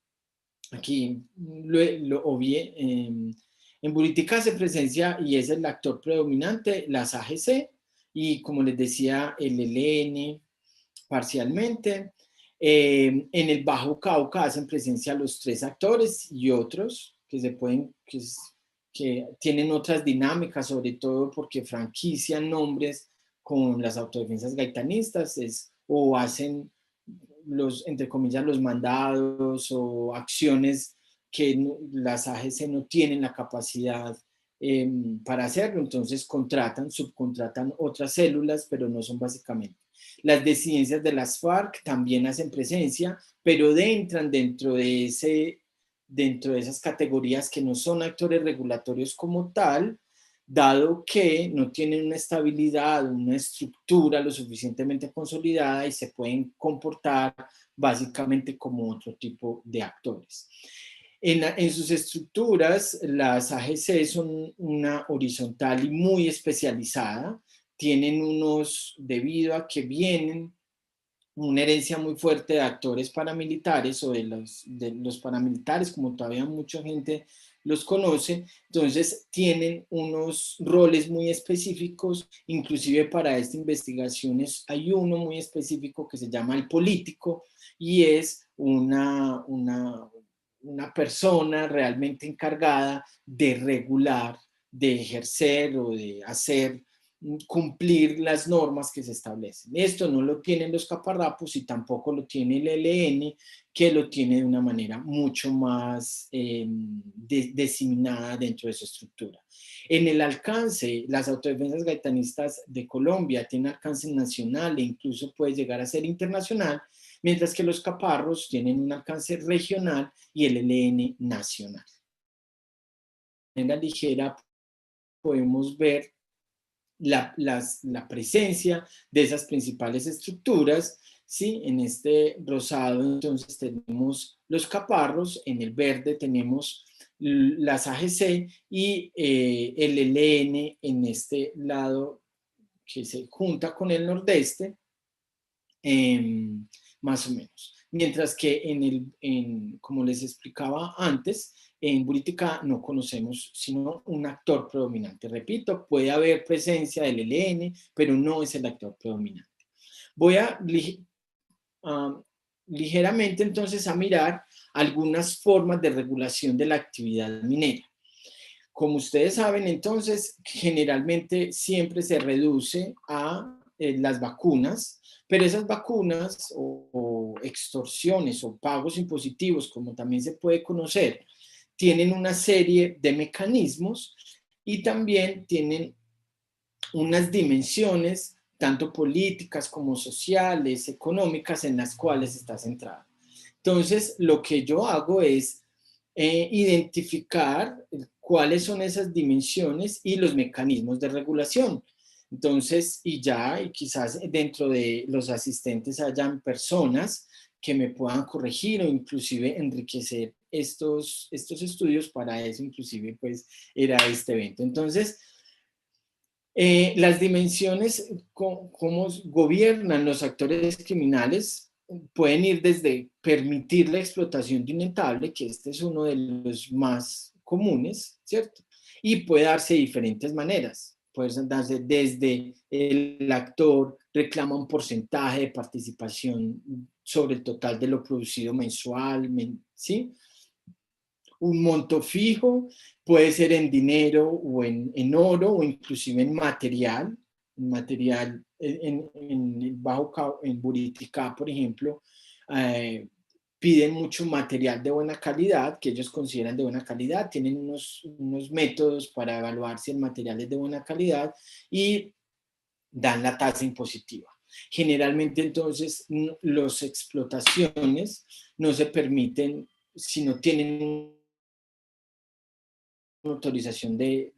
aquí lo obvié, en Buriticá hace presencia y es el actor predominante, las AGC, y como les decía, el ELN parcialmente. En el Bajo Cauca hacen presencia los 3 actores y otros que se pueden, que tienen otras dinámicas, sobre todo porque franquician nombres con las autodefensas gaitanistas, o hacen entre comillas, los mandados o acciones que las AGC no tienen la capacidad para hacerlo, entonces subcontratan otras células, pero no son básicamente. Las disidencias de las FARC también hacen presencia, pero entran dentro de esas categorías que no son actores regulatorios como tal, dado que no tienen una estabilidad, una estructura lo suficientemente consolidada y se pueden comportar básicamente como otro tipo de actores. En sus estructuras, las AGC son una horizontal y muy especializada, tienen debido a que vienen una herencia muy fuerte de actores paramilitares o de los paramilitares, como todavía mucha gente los conoce, entonces tienen unos roles muy específicos, inclusive para esta investigación hay uno muy específico que se llama el político y es una persona realmente encargada de regular, de ejercer o de hacer cumplir las normas que se establecen. Esto no lo tienen los caparrapos y tampoco lo tiene el ELN, que lo tiene de una manera mucho más diseminada dentro de su estructura. En el alcance, las autodefensas gaitanistas de Colombia tienen alcance nacional e incluso puede llegar a ser internacional, mientras que los caparros tienen un alcance regional y el ELN nacional. En la ligera podemos ver la presencia de esas principales estructuras, ¿sí? En este rosado entonces tenemos los caparros, en el verde tenemos las AGC y el ELN en este lado que se junta con el nordeste, más o menos. Mientras que como les explicaba antes, en Buriticá no conocemos sino un actor predominante. Repito, puede haber presencia del ELN, pero no es el actor predominante. Voy a ligeramente entonces a mirar algunas formas de regulación de la actividad minera. Como ustedes saben, entonces, generalmente siempre se reduce a las vacunas, pero esas vacunas o extorsiones o pagos impositivos, como también se puede conocer, tienen una serie de mecanismos y también tienen unas dimensiones, tanto políticas como sociales, económicas, en las cuales está centrada. Entonces, lo que yo hago es identificar cuáles son esas dimensiones y los mecanismos de regulación. Entonces, y quizás dentro de los asistentes hayan personas que me puedan corregir o inclusive enriquecer estos estudios. Para eso inclusive pues era este evento. Entonces, las dimensiones, cómo gobiernan los actores criminales, pueden ir desde permitir la explotación de un inestable, que este es uno de los más comunes, ¿cierto? Y puede darse de diferentes maneras. Puede darse desde el actor reclama un porcentaje de participación sobre el total de lo producido mensual, ¿sí? Un monto fijo, puede ser en dinero o en oro o inclusive en material. En Buriticá, por ejemplo, piden mucho material de buena calidad, que ellos consideran de buena calidad, tienen unos métodos para evaluar si el material es de buena calidad y dan la tasa impositiva. Generalmente entonces las explotaciones no se permiten si no tienen una autorización del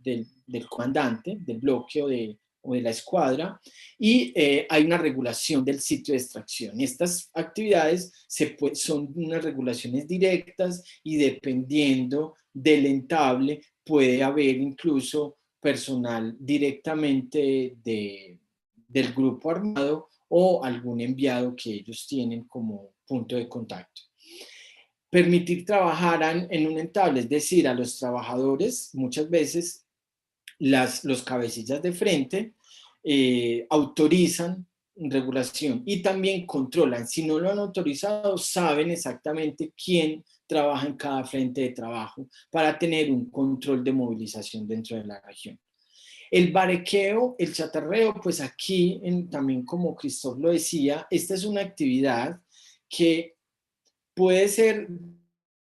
comandante, del bloque o o de la escuadra, y hay una regulación del sitio de extracción. Estas actividades son unas regulaciones directas y dependiendo del entable puede haber incluso personal directamente del grupo armado o algún enviado que ellos tienen como punto de contacto. Permitir trabajar en un entable, es decir, a los trabajadores muchas veces los cabecillas de frente autorizan regulación y también controlan. Si no lo han autorizado, saben exactamente quién trabaja en cada frente de trabajo para tener un control de movilización dentro de la región. El barequeo, el chatarreo, pues aquí también como Christophe lo decía, esta es una actividad que puede ser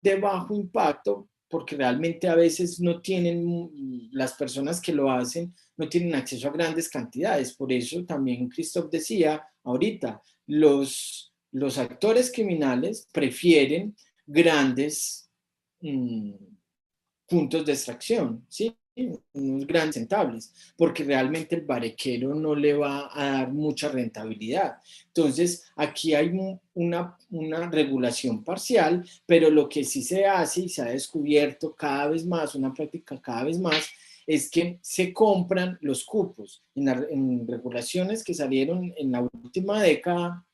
de bajo impacto porque realmente a veces no tienen, las personas que lo hacen no tienen acceso a grandes cantidades. Por eso también Christophe decía ahorita, los actores criminales prefieren grandes puntos de extracción, ¿sí? Unos grandes rentables, porque realmente el barequero no le va a dar mucha rentabilidad. Entonces, aquí hay una regulación parcial, pero lo que sí se hace y se ha descubierto cada vez más, una práctica cada vez más, es que se compran los cupos. En regulaciones que salieron en la última década,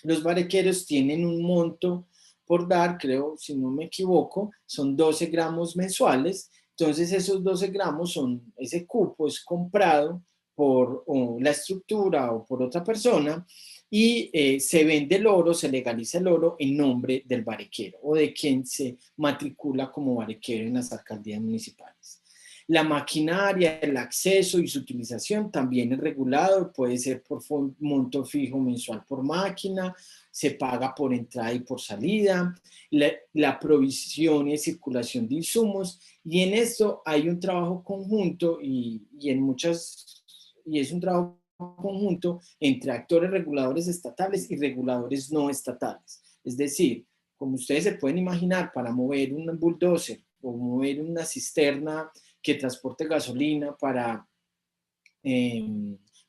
los barequeros tienen un monto por dar, creo, si no me equivoco, son 12 gramos mensuales. Entonces esos 12 gramos ese cupo es comprado por la estructura o por otra persona y se vende el oro, se legaliza el oro en nombre del barequero o de quien se matricula como barequero en las alcaldías municipales. La maquinaria, el acceso y su utilización también es regulado, puede ser por monto fijo mensual por máquina, se paga por entrada y por salida, la provisión y circulación de insumos, y en esto hay un trabajo conjunto y es un trabajo conjunto entre actores reguladores estatales y reguladores no estatales. Es decir, como ustedes se pueden imaginar, para mover un bulldozer o mover una cisterna que transporte gasolina para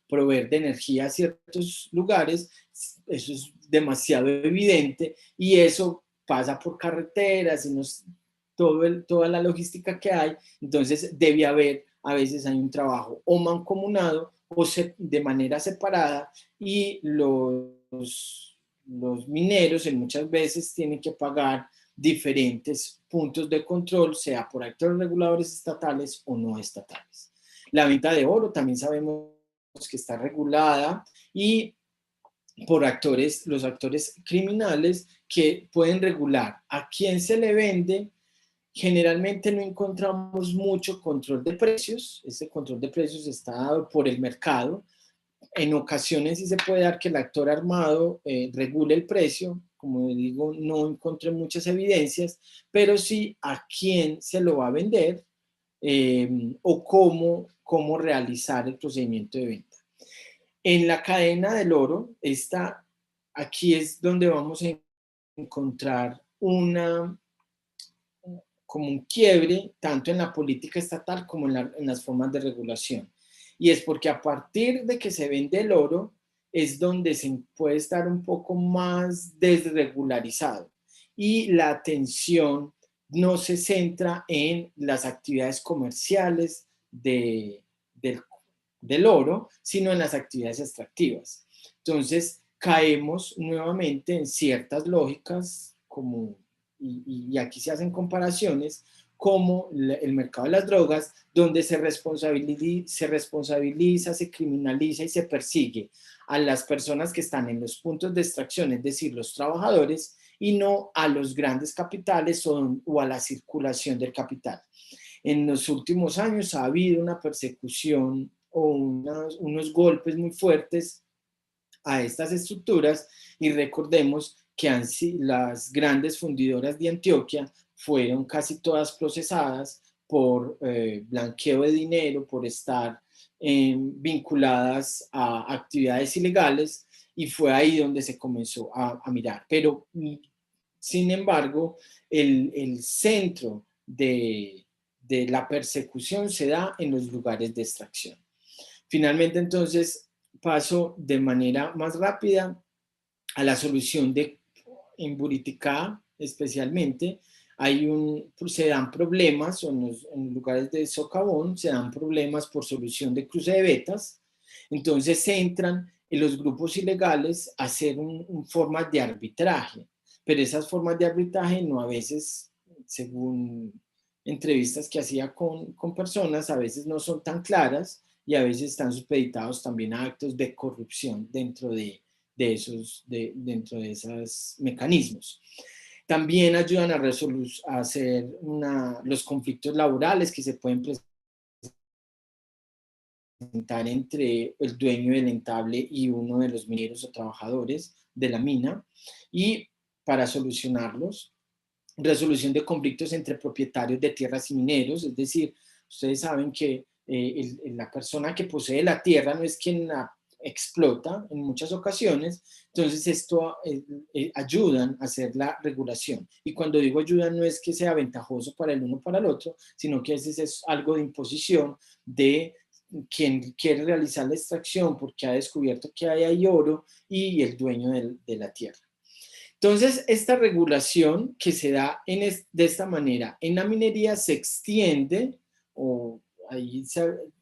proveer de energía a ciertos lugares, eso es demasiado evidente y eso pasa por carreteras y toda la logística que hay, entonces debe haber, a veces hay un trabajo o mancomunado o de manera separada y los mineros muchas veces tienen que pagar diferentes puntos de control, sea por actores reguladores estatales o no estatales. La venta de oro también sabemos que está regulada y por los actores criminales que pueden regular a quién se le vende. Generalmente no encontramos mucho control de precios, ese control de precios está dado por el mercado. En ocasiones sí se puede dar que el actor armado regule el precio, como digo, no encontré muchas evidencias, pero sí a quién se lo va a vender o cómo realizar el procedimiento de venta. En la cadena del oro, aquí es donde vamos a encontrar como un quiebre, tanto en la política estatal como en las formas de regulación. Y es porque a partir de que se vende el oro, es donde se puede estar un poco más desregularizado. Y la atención no se centra en las actividades comerciales del oro, sino en las actividades extractivas. Entonces, caemos nuevamente en ciertas lógicas y aquí se hacen comparaciones, como el mercado de las drogas, donde se responsabiliza, se criminaliza y se persigue a las personas que están en los puntos de extracción, es decir, los trabajadores, y no a los grandes capitales o a la circulación del capital. En los últimos años ha habido una persecución o unos golpes muy fuertes a estas estructuras y recordemos que las grandes fundidoras de Antioquia fueron casi todas procesadas por blanqueo de dinero, por estar vinculadas a actividades ilegales y fue ahí donde se comenzó a mirar. Pero, sin embargo, el centro de la persecución se da en los lugares de extracción. Finalmente, entonces, paso de manera más rápida a la solución en Buriticá, especialmente, se dan problemas, o en los lugares de socavón, se dan problemas por solución de cruce de vetas. Entonces se entran en los grupos ilegales a hacer formas de arbitraje, pero esas formas de arbitraje no, a veces, según entrevistas que hacía con personas, a veces no son tan claras y a veces están supeditados también a actos de corrupción dentro de esos mecanismos. También ayudan a hacer los conflictos laborales que se pueden presentar entre el dueño del entable y uno de los mineros o trabajadores de la mina, y para solucionarlos, resolución de conflictos entre propietarios de tierras y mineros, es decir, ustedes saben que la persona que posee la tierra no es quien la explota en muchas ocasiones, entonces esto ayudan a hacer la regulación. Y cuando digo ayudan, no es que sea ventajoso para el uno o para el otro, sino que a veces es algo de imposición de quien quiere realizar la extracción porque ha descubierto que hay oro, y el dueño de la tierra. Entonces, esta regulación que se da de esta manera en la minería se extiende, o ahí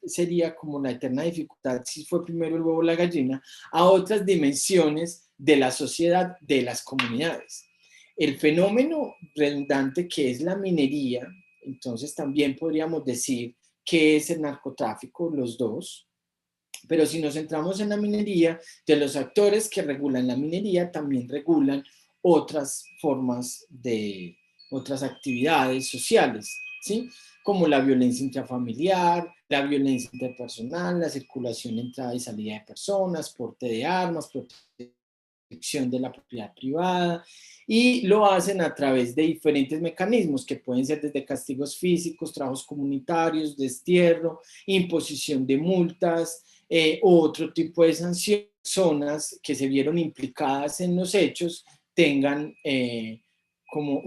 sería como la eterna dificultad, si fue primero el huevo o la gallina, a otras dimensiones de la sociedad, de las comunidades. El fenómeno redundante que es la minería, entonces también podríamos decir que es el narcotráfico, los dos. Pero si nos centramos en la minería, de los actores que regulan la minería también regulan otras formas otras actividades sociales, ¿sí? Como la violencia intrafamiliar, la violencia interpersonal, la circulación, entrada y salida de personas, porte de armas, protección de la propiedad privada, y lo hacen a través de diferentes mecanismos que pueden ser desde castigos físicos, trabajos comunitarios, destierro, imposición de multas, otro tipo de sanciones. Personas que se vieron implicadas en los hechos tengan como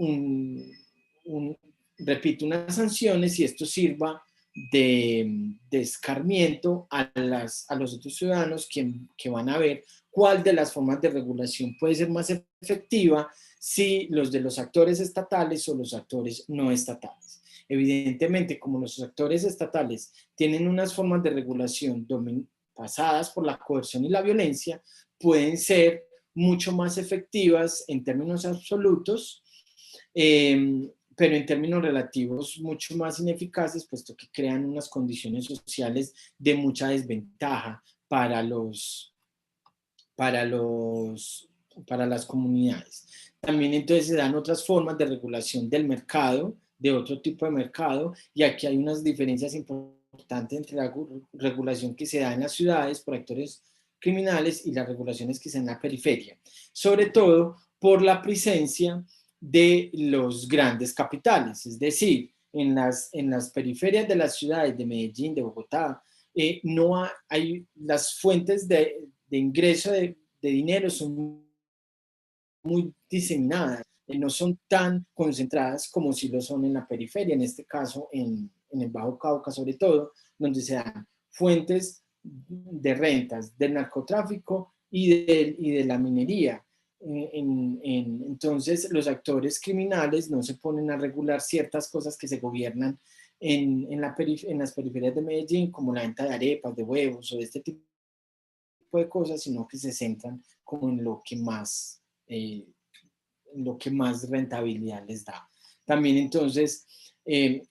repito, unas sanciones, y esto sirva de escarmiento a los otros ciudadanos que van a ver cuál de las formas de regulación puede ser más efectiva, si los de los actores estatales o los actores no estatales. Evidentemente, como los actores estatales tienen unas formas de regulación pasadas por la coerción y la violencia, pueden ser mucho más efectivas en términos absolutos, pero en términos relativos mucho más ineficaces, puesto que crean unas condiciones sociales de mucha desventaja para las comunidades. También entonces se dan otras formas de regulación del mercado, de otro tipo de mercado, y aquí hay unas diferencias importantes entre la regulación que se da en las ciudades por actores criminales y las regulaciones que se dan en la periferia, sobre todo por la presencia de los grandes capitales, es decir, en las periferias de las ciudades de Medellín, de Bogotá, no hay las fuentes de ingreso de dinero son muy diseminadas, no son tan concentradas como si lo son en la periferia, en este caso en el Bajo Cauca sobre todo, donde se dan fuentes de rentas del narcotráfico y de la minería. Entonces los actores criminales no se ponen a regular ciertas cosas que se gobiernan en las periferias de Medellín, como la venta de arepas, de huevos o de este tipo de cosas, sino que se centran como en lo que más rentabilidad les da. También entonces,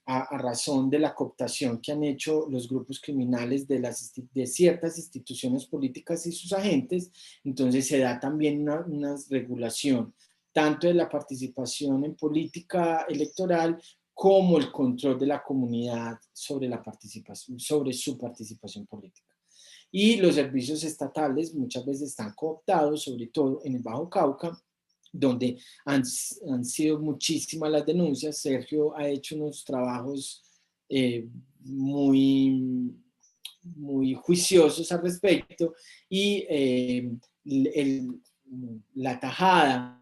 a razón de la cooptación que han hecho los grupos criminales de ciertas instituciones políticas y sus agentes, entonces se da también una regulación tanto de la participación en política electoral como el control de la comunidad sobre su participación política. Y los servicios estatales muchas veces están cooptados, sobre todo en el Bajo Cauca, donde han sido muchísimas las denuncias. Sergio ha hecho unos trabajos muy juiciosos al respecto, y la tajada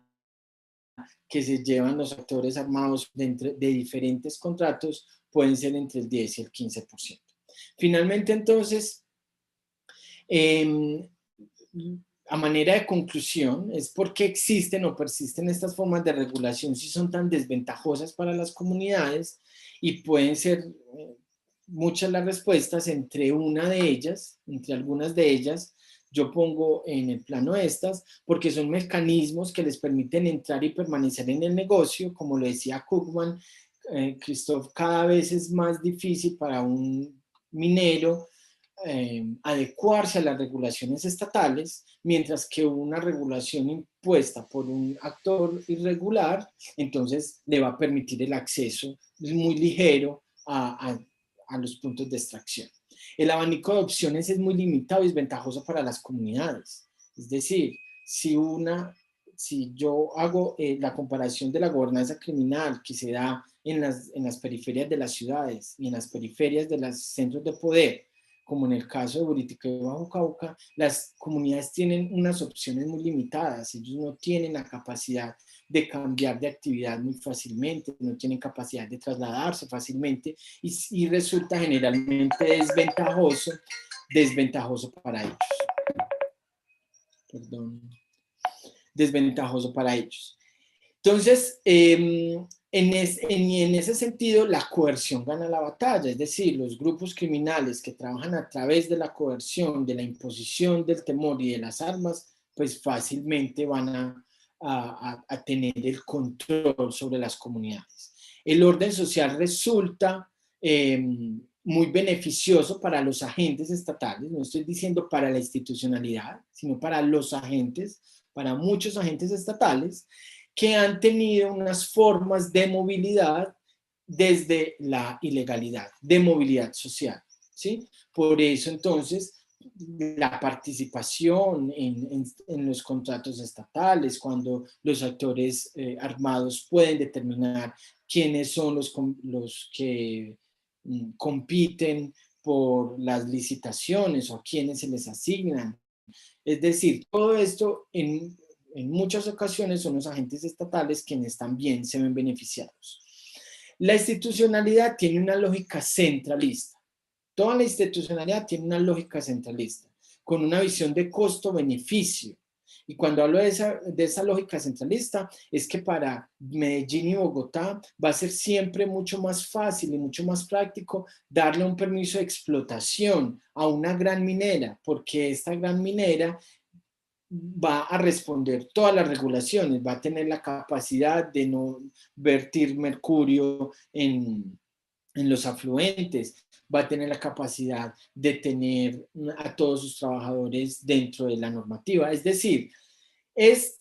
que se llevan los actores armados de diferentes contratos pueden ser entre el 10 y el 15%. Finalmente, entonces, A manera de conclusión, es por qué existen o persisten estas formas de regulación si son tan desventajosas para las comunidades, y pueden ser muchas las respuestas. Entre algunas de ellas, yo pongo en el plano estas, porque son mecanismos que les permiten entrar y permanecer en el negocio. Como lo decía Kaufman, Christoph, cada vez es más difícil para un minero adecuarse a las regulaciones estatales, mientras que una regulación impuesta por un actor irregular, entonces le va a permitir el acceso muy ligero a los puntos de extracción. El abanico de opciones es muy limitado y es ventajoso para las comunidades. Es decir, si yo hago la comparación de la gobernanza criminal que se da en las periferias de las ciudades y en las periferias de los centros de poder, como en el caso de Buritica y Bajo Cauca, las comunidades tienen unas opciones muy limitadas. Ellos no tienen la capacidad de cambiar de actividad muy fácilmente, no tienen capacidad de trasladarse fácilmente, y resulta generalmente desventajoso para ellos. Desventajoso para ellos. Entonces, en ese sentido, la coerción gana la batalla. Es decir, los grupos criminales que trabajan a través de la coerción, de la imposición del temor y de las armas, pues fácilmente van a tener el control sobre las comunidades. El orden social resulta muy beneficioso para los agentes estatales. No estoy diciendo para la institucionalidad, sino para los agentes, para muchos agentes estatales, que han tenido unas formas de movilidad desde la ilegalidad, de movilidad social, ¿sí? Por eso, entonces, la participación en los contratos estatales, cuando los actores armados pueden determinar quiénes son los que compiten por las licitaciones o a quiénes se les asignan. Es decir, todo esto en muchas ocasiones son los agentes estatales quienes también se ven beneficiados. La institucionalidad tiene una lógica centralista. Toda la institucionalidad tiene una lógica centralista, con una visión de costo-beneficio. Y cuando hablo de esa lógica centralista, es que para Medellín y Bogotá va a ser siempre mucho más fácil y mucho más práctico darle un permiso de explotación a una gran minera, porque esta gran minera va a responder todas las regulaciones, va a tener la capacidad de no vertir mercurio en los afluentes, va a tener la capacidad de tener a todos sus trabajadores dentro de la normativa. Es decir, es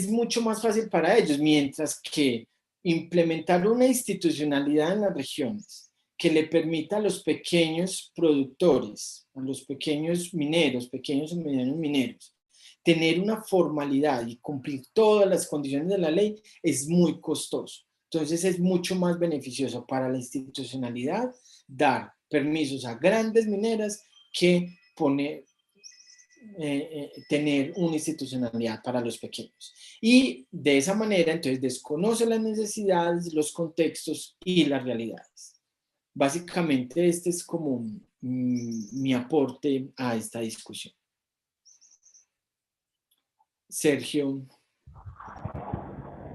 mucho más fácil para ellos, mientras que implementar una institucionalidad en las regiones que le permita a los pequeños productores, a los pequeños mineros, pequeños y medianos mineros, tener una formalidad y cumplir todas las condiciones de la ley es muy costoso. Entonces es mucho más beneficioso para la institucionalidad dar permisos a grandes mineras que tener una institucionalidad para los pequeños. Y de esa manera, entonces, desconoce las necesidades, los contextos y las realidades. Básicamente, este es como mi aporte a esta discusión. Sergio.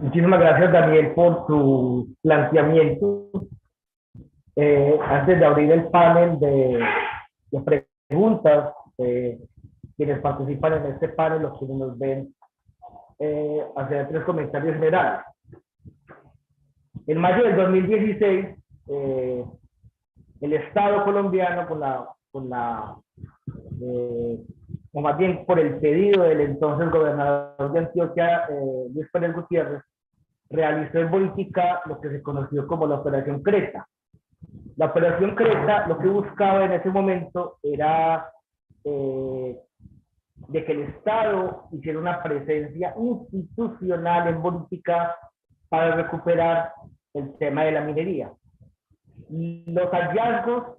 Muchísimas gracias, Daniel, por tu planteamiento. Antes de abrir el panel de preguntas, quienes participan en este panel, los que nos ven, hacer 3 comentarios generales. En mayo del 2016, el Estado colombiano, o más bien por el pedido del entonces gobernador de Antioquia, Luis Pérez Gutiérrez, realizó en Boyacá lo que se conoció como la Operación Creta. La Operación Creta lo que buscaba en ese momento era de que el Estado hiciera una presencia institucional en Boyacá para recuperar el tema de la minería. Y los hallazgos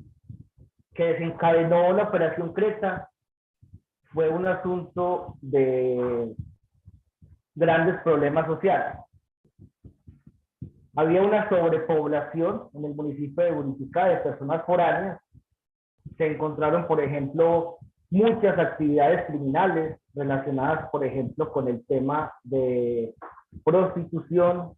que desencadenó la Operación Creta fue un asunto de grandes problemas sociales. Había una sobrepoblación en el municipio de Buritica de personas foráneas. Se encontraron, por ejemplo, muchas actividades criminales relacionadas, por ejemplo, con el tema de prostitución,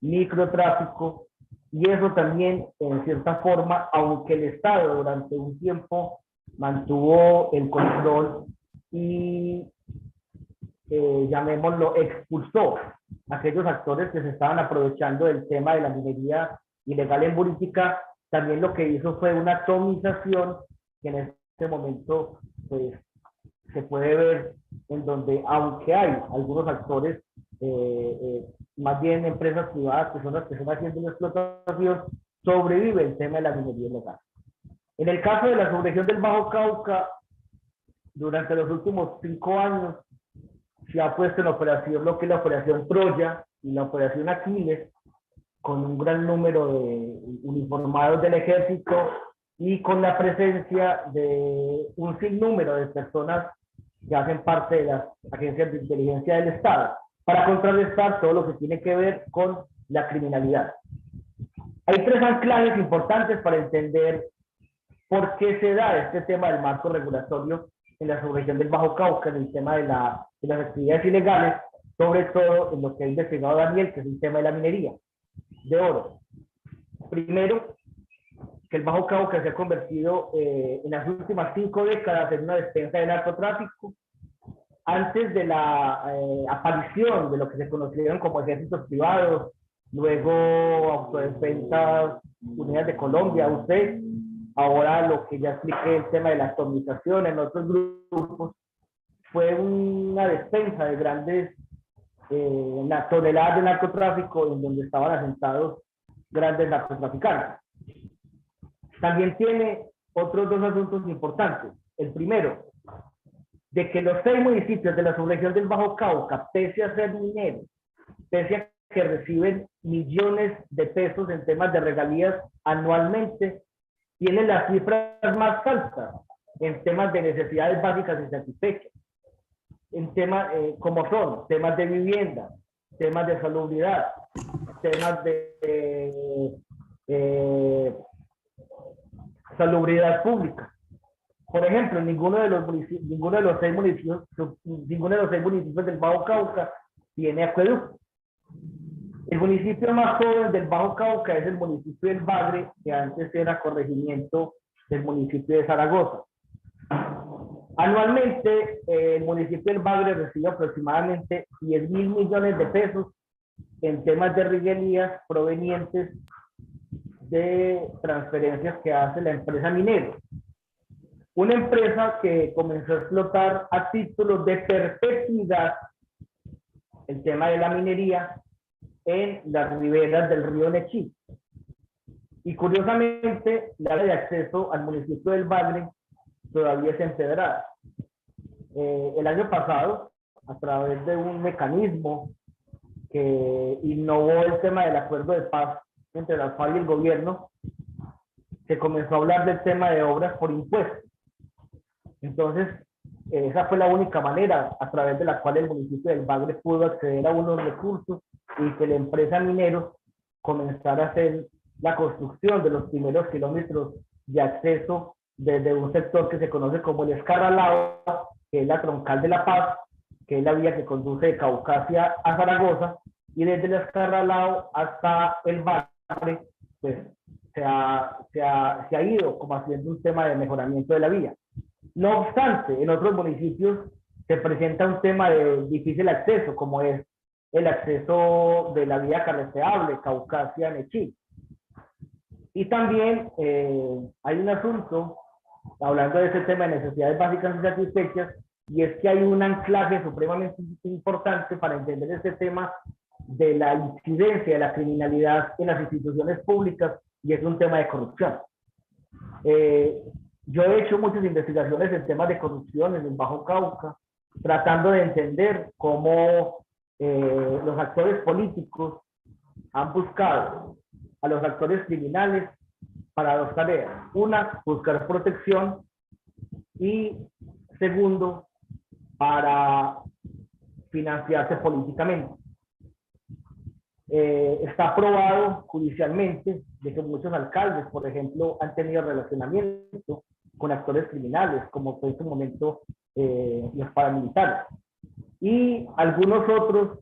microtráfico, y eso también, en cierta forma, aunque el Estado durante un tiempo mantuvo el control y, llamémoslo, expulsó a aquellos actores que se estaban aprovechando del tema de la minería ilegal en Buritica, también lo que hizo fue una atomización que en este momento pues, se puede ver en donde, aunque hay algunos actores, más bien empresas privadas que son las que están haciendo la explotación, sobrevive el tema de la minería ilegal. En el caso de la subregión del Bajo Cauca, durante los últimos 5 años se ha puesto en operación lo que es la operación Troya y la operación Aquiles, con un gran número de uniformados del ejército y con la presencia de un sinnúmero de personas que hacen parte de las agencias de inteligencia del Estado, para contrarrestar todo lo que tiene que ver con la criminalidad. Hay 3 anclajes importantes para entender por qué se da este tema del marco regulatorio en la subregión del Bajo Cauca, en el tema de las actividades ilegales, sobre todo en lo que ha investigado Daniel, que es el tema de la minería de oro. Primero, que el Bajo Cauca se ha convertido en las últimas 5 décadas en una despensa de narcotráfico. Antes de la aparición de lo que se conocieron como ejércitos privados, luego Autodefensas Unidas de Colombia, UCE, ahora lo que ya expliqué, el tema de la atomización en otros grupos, fue una despensa de grandes toneladas de narcotráfico en donde estaban asentados grandes narcotraficantes. También tiene otros 2 asuntos importantes. El primero, de que los 6 municipios de la subregión del Bajo Cauca, pese a ser mineros, pese a que reciben millones de pesos en temas de regalías anualmente, tienen las cifras más altas en temas de necesidades básicas insatisfechas, en temas como son temas de vivienda, temas de salubridad, temas de salubridad pública. Por ejemplo, ninguno de los 6 municipios del Bajo Cauca tiene acueducto. El municipio más joven del Bajo Cauca es el municipio del Bagre, que antes era corregimiento del municipio de Zaragoza. Anualmente, el municipio del Bagre recibe aproximadamente 10.000 millones de pesos en temas de regalías provenientes de transferencias que hace la empresa minera. Una empresa que comenzó a explotar a título de perpetuidad el tema de la minería en las riberas del río Nechí. Y curiosamente, la área de acceso al municipio del Bagre todavía es empedrada. El año pasado, a través de un mecanismo que innovó el tema del acuerdo de paz entre la FARC y el gobierno, se comenzó a hablar del tema de obras por impuestos. Entonces, esa fue la única manera a través de la cual el municipio del Bagre pudo acceder a unos recursos y que la empresa Mineros comenzara a hacer la construcción de los primeros kilómetros de acceso desde un sector que se conoce como el Escarralao, que es la troncal de La Paz, que es la vía que conduce de Caucasia a Zaragoza, y desde el Escarralao hasta el Bagre, pues se ha ido como haciendo un tema de mejoramiento de la vía. No obstante, en otros municipios se presenta un tema de difícil acceso, como es el acceso de la vía carreteable Caucasia-Nechí. Y también hay un asunto, hablando de ese tema de necesidades básicas insatisfechas, y es que hay un anclaje supremamente importante para entender este tema de la incidencia de la criminalidad en las instituciones públicas, y es un tema de corrupción. Yo he hecho muchas investigaciones en temas de corrupción en el Bajo Cauca, tratando de entender cómo los actores políticos han buscado a los actores criminales para 2 tareas. Una, buscar protección, y segundo, para financiarse políticamente. Está probado judicialmente de que muchos alcaldes, por ejemplo, han tenido relacionamiento con actores criminales, como fue en su momento los paramilitares. Y algunos otros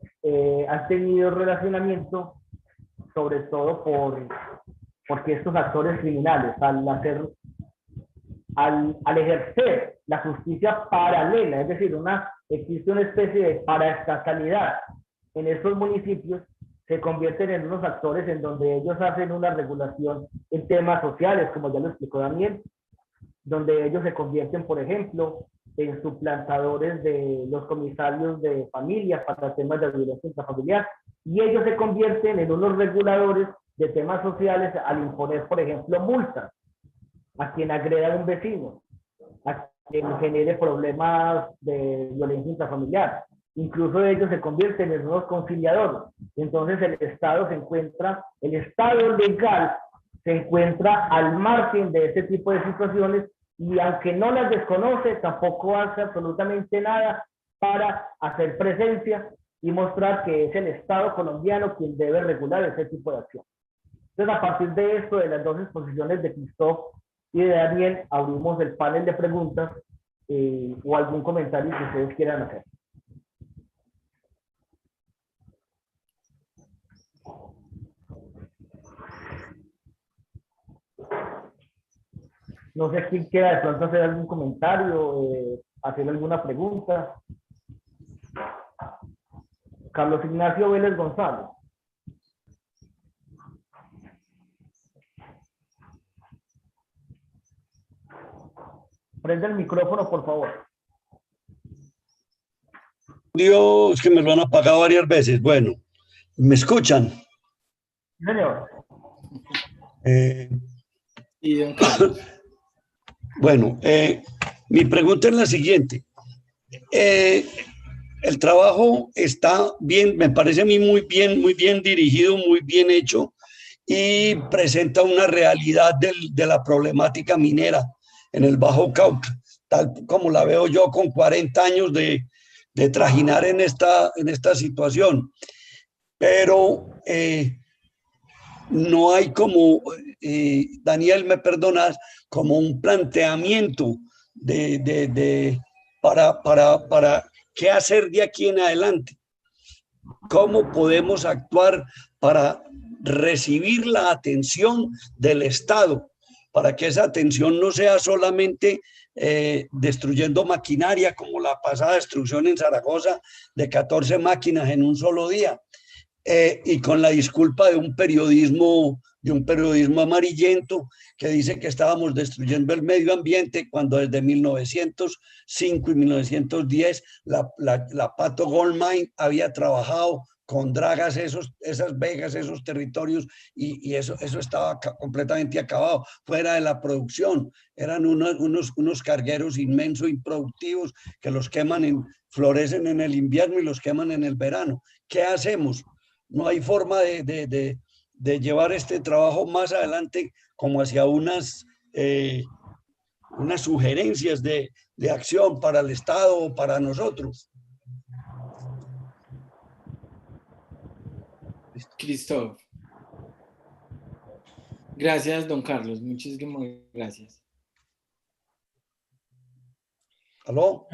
han tenido relacionamiento, sobre todo porque estos actores criminales, al ejercer la justicia paralela, es decir, existe una especie de paraestatalidad en estos municipios, se convierten en unos actores en donde ellos hacen una regulación en temas sociales, como ya lo explicó Daniel, donde ellos se convierten, por ejemplo, en suplantadores de los comisarios de familia para temas de violencia intrafamiliar, y ellos se convierten en unos reguladores de temas sociales al imponer, por ejemplo, multas a quien agreda a un vecino, a quien genere problemas de violencia intrafamiliar. Incluso ellos se convierten en unos conciliadores. Entonces el Estado legal se encuentra al margen de este tipo de situaciones, y aunque no las desconoce, tampoco hace absolutamente nada para hacer presencia y mostrar que es el Estado colombiano quien debe regular ese tipo de acción. Entonces, a partir de esto, de las dos exposiciones de Christophe y de Daniel, abrimos el panel de preguntas o algún comentario que ustedes quieran hacer. No sé quién quiera de pronto hacer algún comentario, hacer alguna pregunta. Carlos Ignacio Vélez González. Prende el micrófono, por favor. Dios, que me lo han apagado varias veces. Bueno, ¿me escuchan? Señor. Y don Carlos. Bueno, mi pregunta es la siguiente. El trabajo está bien, me parece a mí muy bien dirigido, muy bien hecho, y presenta una realidad de la problemática minera en el Bajo Cauca, tal como la veo yo con 40 años de trajinar en esta situación. Pero no hay como, Daniel, me perdonas, como un planteamiento para qué hacer de aquí en adelante. ¿Cómo podemos actuar para recibir la atención del Estado? Para que esa atención no sea solamente destruyendo maquinaria, como la pasada destrucción en Zaragoza de 14 máquinas en un solo día, y con la disculpa de un periodismo amarillento que dice que estábamos destruyendo el medio ambiente, cuando desde 1905 y 1910 la Pato Gold Mine había trabajado con dragas esas vegas, esos territorios, y eso estaba completamente acabado, fuera de la producción. Eran unos cargueros inmensos, improductivos, que los queman, florecen en el invierno y los queman en el verano. ¿Qué hacemos? No hay forma de llevar este trabajo más adelante como hacia unas sugerencias de acción para el Estado o para nosotros. Christophe. Gracias, don Carlos. Muchísimas gracias. ¿Aló?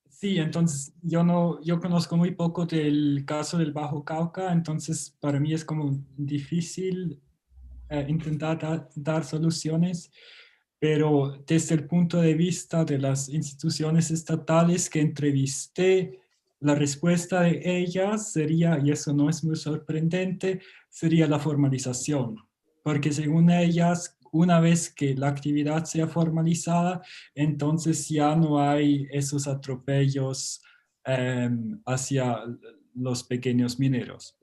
Sí, entonces yo conozco muy poco del caso del Bajo Cauca, entonces para mí es como difícil intentar dar soluciones, pero desde el punto de vista de las instituciones estatales que entrevisté, la respuesta de ellas sería, y eso no es muy sorprendente, sería la formalización, porque según ellas, una vez que la actividad sea formalizada, entonces ya no hay esos atropellos hacia los pequeños mineros.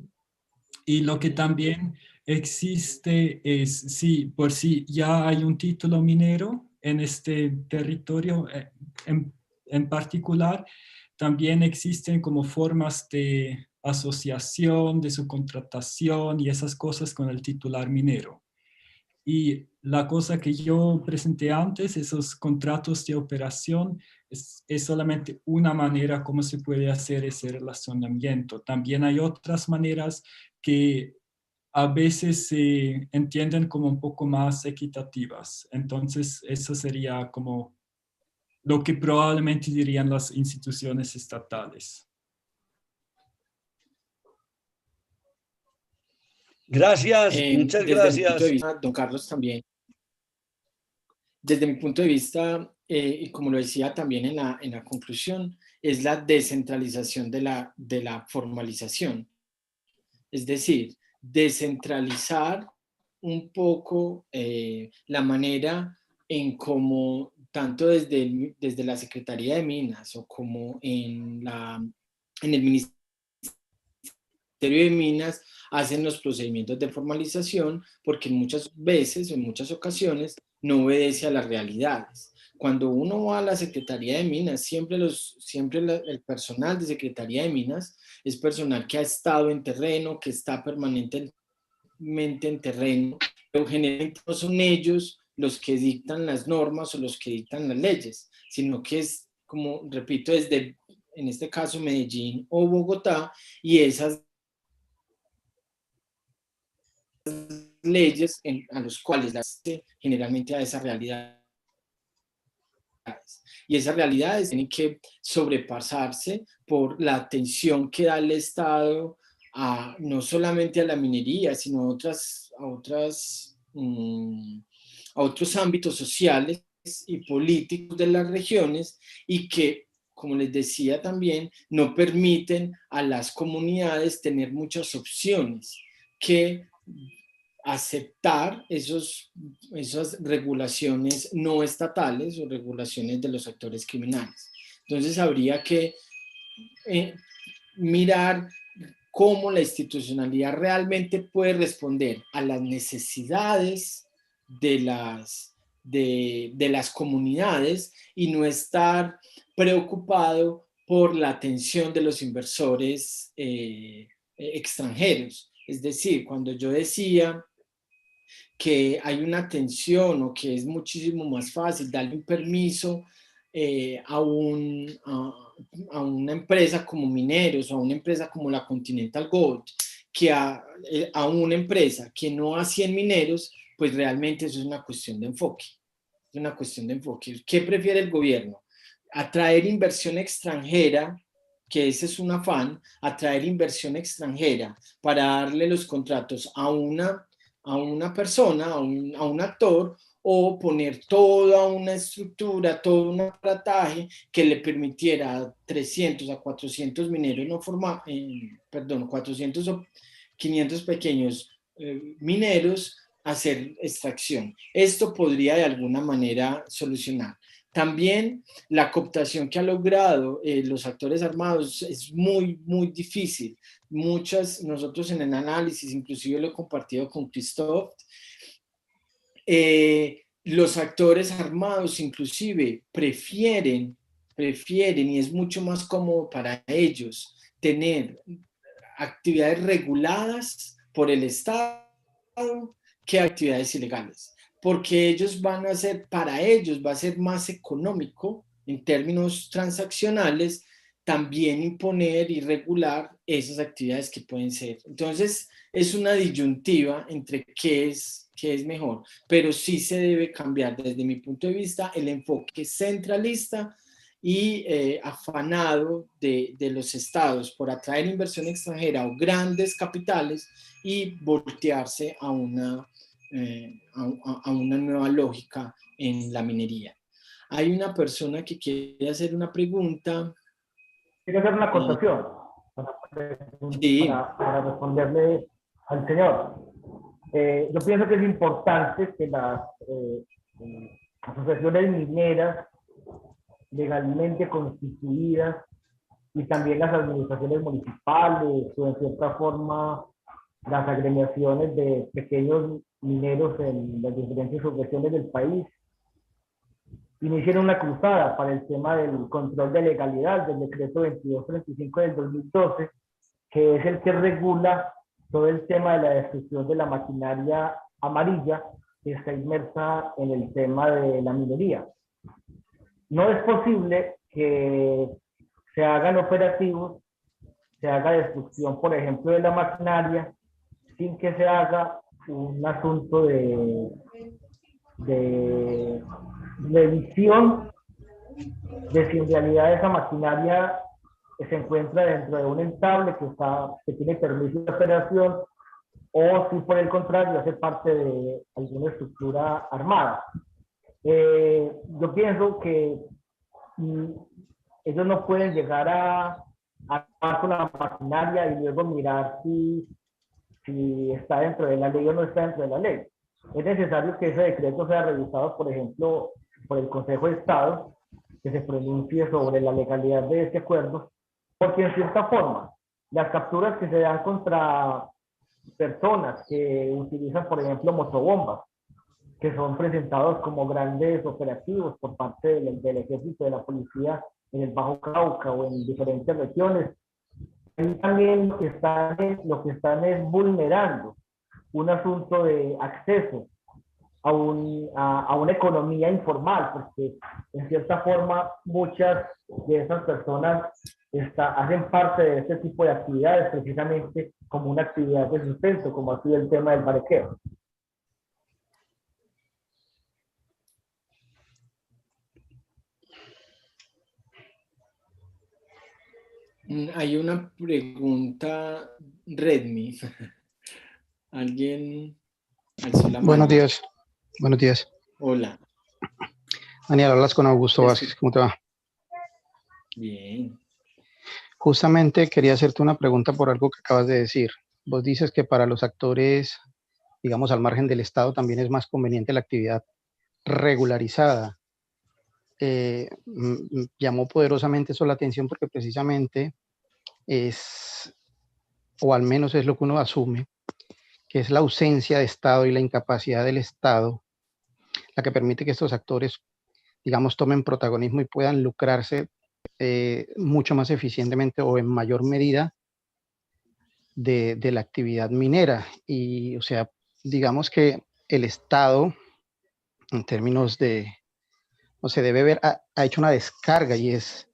Y lo que también existe es, sí, por si ya hay un título minero en este territorio en particular, también existen como formas de asociación, de subcontratación y esas cosas con el titular minero. Y la cosa que yo presenté antes, esos contratos de operación, es solamente una manera como se puede hacer ese relacionamiento. También hay otras maneras que a veces se entienden como un poco más equitativas. Entonces, eso sería como lo que probablemente dirían las instituciones estatales. Gracias, muchas Desde mi punto de gracias. vista, don Carlos, también, desde mi punto de vista, y como lo decía también en la conclusión, es la descentralización de la formalización. Es decir, descentralizar un poco la manera en cómo, tanto desde la Secretaría de Minas o como en el Ministerio de Minas, hacen los procedimientos de formalización, porque muchas veces, en muchas ocasiones, no obedece a las realidades. Cuando uno va a la Secretaría de Minas, siempre el personal de Secretaría de Minas es personal que ha estado en terreno, que está permanentemente en terreno, pero generalmente no son ellos los que dictan las normas o los que dictan las leyes, sino que es, como repito, desde, en este caso, Medellín o Bogotá, y esas leyes a los cuales generalmente a esa realidad. Y esas realidades tienen que sobrepasarse por la atención que da el Estado no solamente a la minería, sino a otros ámbitos sociales y políticos de las regiones, y que, como les decía también, no permiten a las comunidades tener muchas opciones que aceptar esas regulaciones no estatales o regulaciones de los actores criminales. Entonces habría que mirar cómo la institucionalidad realmente puede responder a las necesidades de las comunidades y no estar preocupado por la atención de los inversores extranjeros. Es decir, cuando yo decía que hay una tensión o que es muchísimo más fácil darle un permiso a una empresa como Mineros o a una empresa como la Continental Gold que a una empresa que no hacía en mineros, pues realmente eso es una cuestión de enfoque. Es una cuestión de enfoque. ¿Qué prefiere el gobierno? Atraer inversión extranjera, que ese es un afán, atraer inversión extranjera para darle los contratos a una persona, a un actor, o poner toda una estructura, todo un aparataje que le permitiera a 300 a 400 mineros no formados, 400 o 500 pequeños mineros hacer extracción. Esto podría de alguna manera solucionar. También la cooptación que ha logrado los actores armados es muy, muy difícil. Nosotros en el análisis, inclusive lo he compartido con Christophe, los actores armados inclusive prefieren, y es mucho más cómodo para ellos tener actividades reguladas por el Estado que actividades ilegales, porque ellos para ellos va a ser más económico en términos transaccionales también imponer y regular esas actividades que pueden ser. Entonces, es una disyuntiva entre qué es mejor, pero sí se debe cambiar desde mi punto de vista el enfoque centralista y afanado de los estados por atraer inversión extranjera o grandes capitales y voltearse a una nueva lógica en la minería. Hay una persona que quiere hacer una pregunta. Quiero hacer una acotación para responderle al señor. Yo pienso que es importante que las asociaciones mineras legalmente constituidas y también las administraciones municipales o en cierta forma las agremiaciones de pequeños mineros en las diferentes regiones del país iniciaron una cruzada para el tema del control de legalidad del decreto 2235 del 2012, que es el que regula todo el tema de la destrucción de la maquinaria amarilla que está inmersa en el tema de la minería. No es posible que se hagan operativos, se haga destrucción, por ejemplo, de la maquinaria sin que se haga un asunto de revisión de si en realidad esa maquinaria se encuentra dentro de un entable que tiene permiso de operación, o si por el contrario hace parte de alguna estructura armada. Yo pienso que ellos no pueden llegar a actuar con la maquinaria y luego mirar si está dentro de la ley o no está dentro de la ley. Es necesario que ese decreto sea revisado, por ejemplo, por el Consejo de Estado, que se pronuncie sobre la legalidad de este acuerdo, porque en cierta forma, las capturas que se dan contra personas que utilizan, por ejemplo, motobombas, que son presentados como grandes operativos por parte del ejército, de la policía en el Bajo Cauca o en diferentes regiones, ahí también lo que están es vulnerando un asunto de acceso a una economía informal, porque en cierta forma muchas de esas personas hacen parte de este tipo de actividades precisamente como una actividad de sustento, como ha sido el tema del barequeo. Hay una pregunta, Redmi. ¿Alguien alzó la mano? Buenos días. Buenos días. Hola. Daniel, hablas con Augusto Vázquez. ¿Cómo te va? Bien. Justamente quería hacerte una pregunta por algo que acabas de decir. Vos dices que para los actores, digamos, al margen del Estado, también es más conveniente la actividad regularizada. Llamó poderosamente eso la atención porque precisamente es, o al menos es lo que uno asume, que es la ausencia de Estado y la incapacidad del Estado la que permite que estos actores, digamos, tomen protagonismo y puedan lucrarse mucho más eficientemente o en mayor medida de la actividad minera. Y, o sea, digamos que el Estado, en términos de, o sea, debe haber, ha hecho una descarga, y es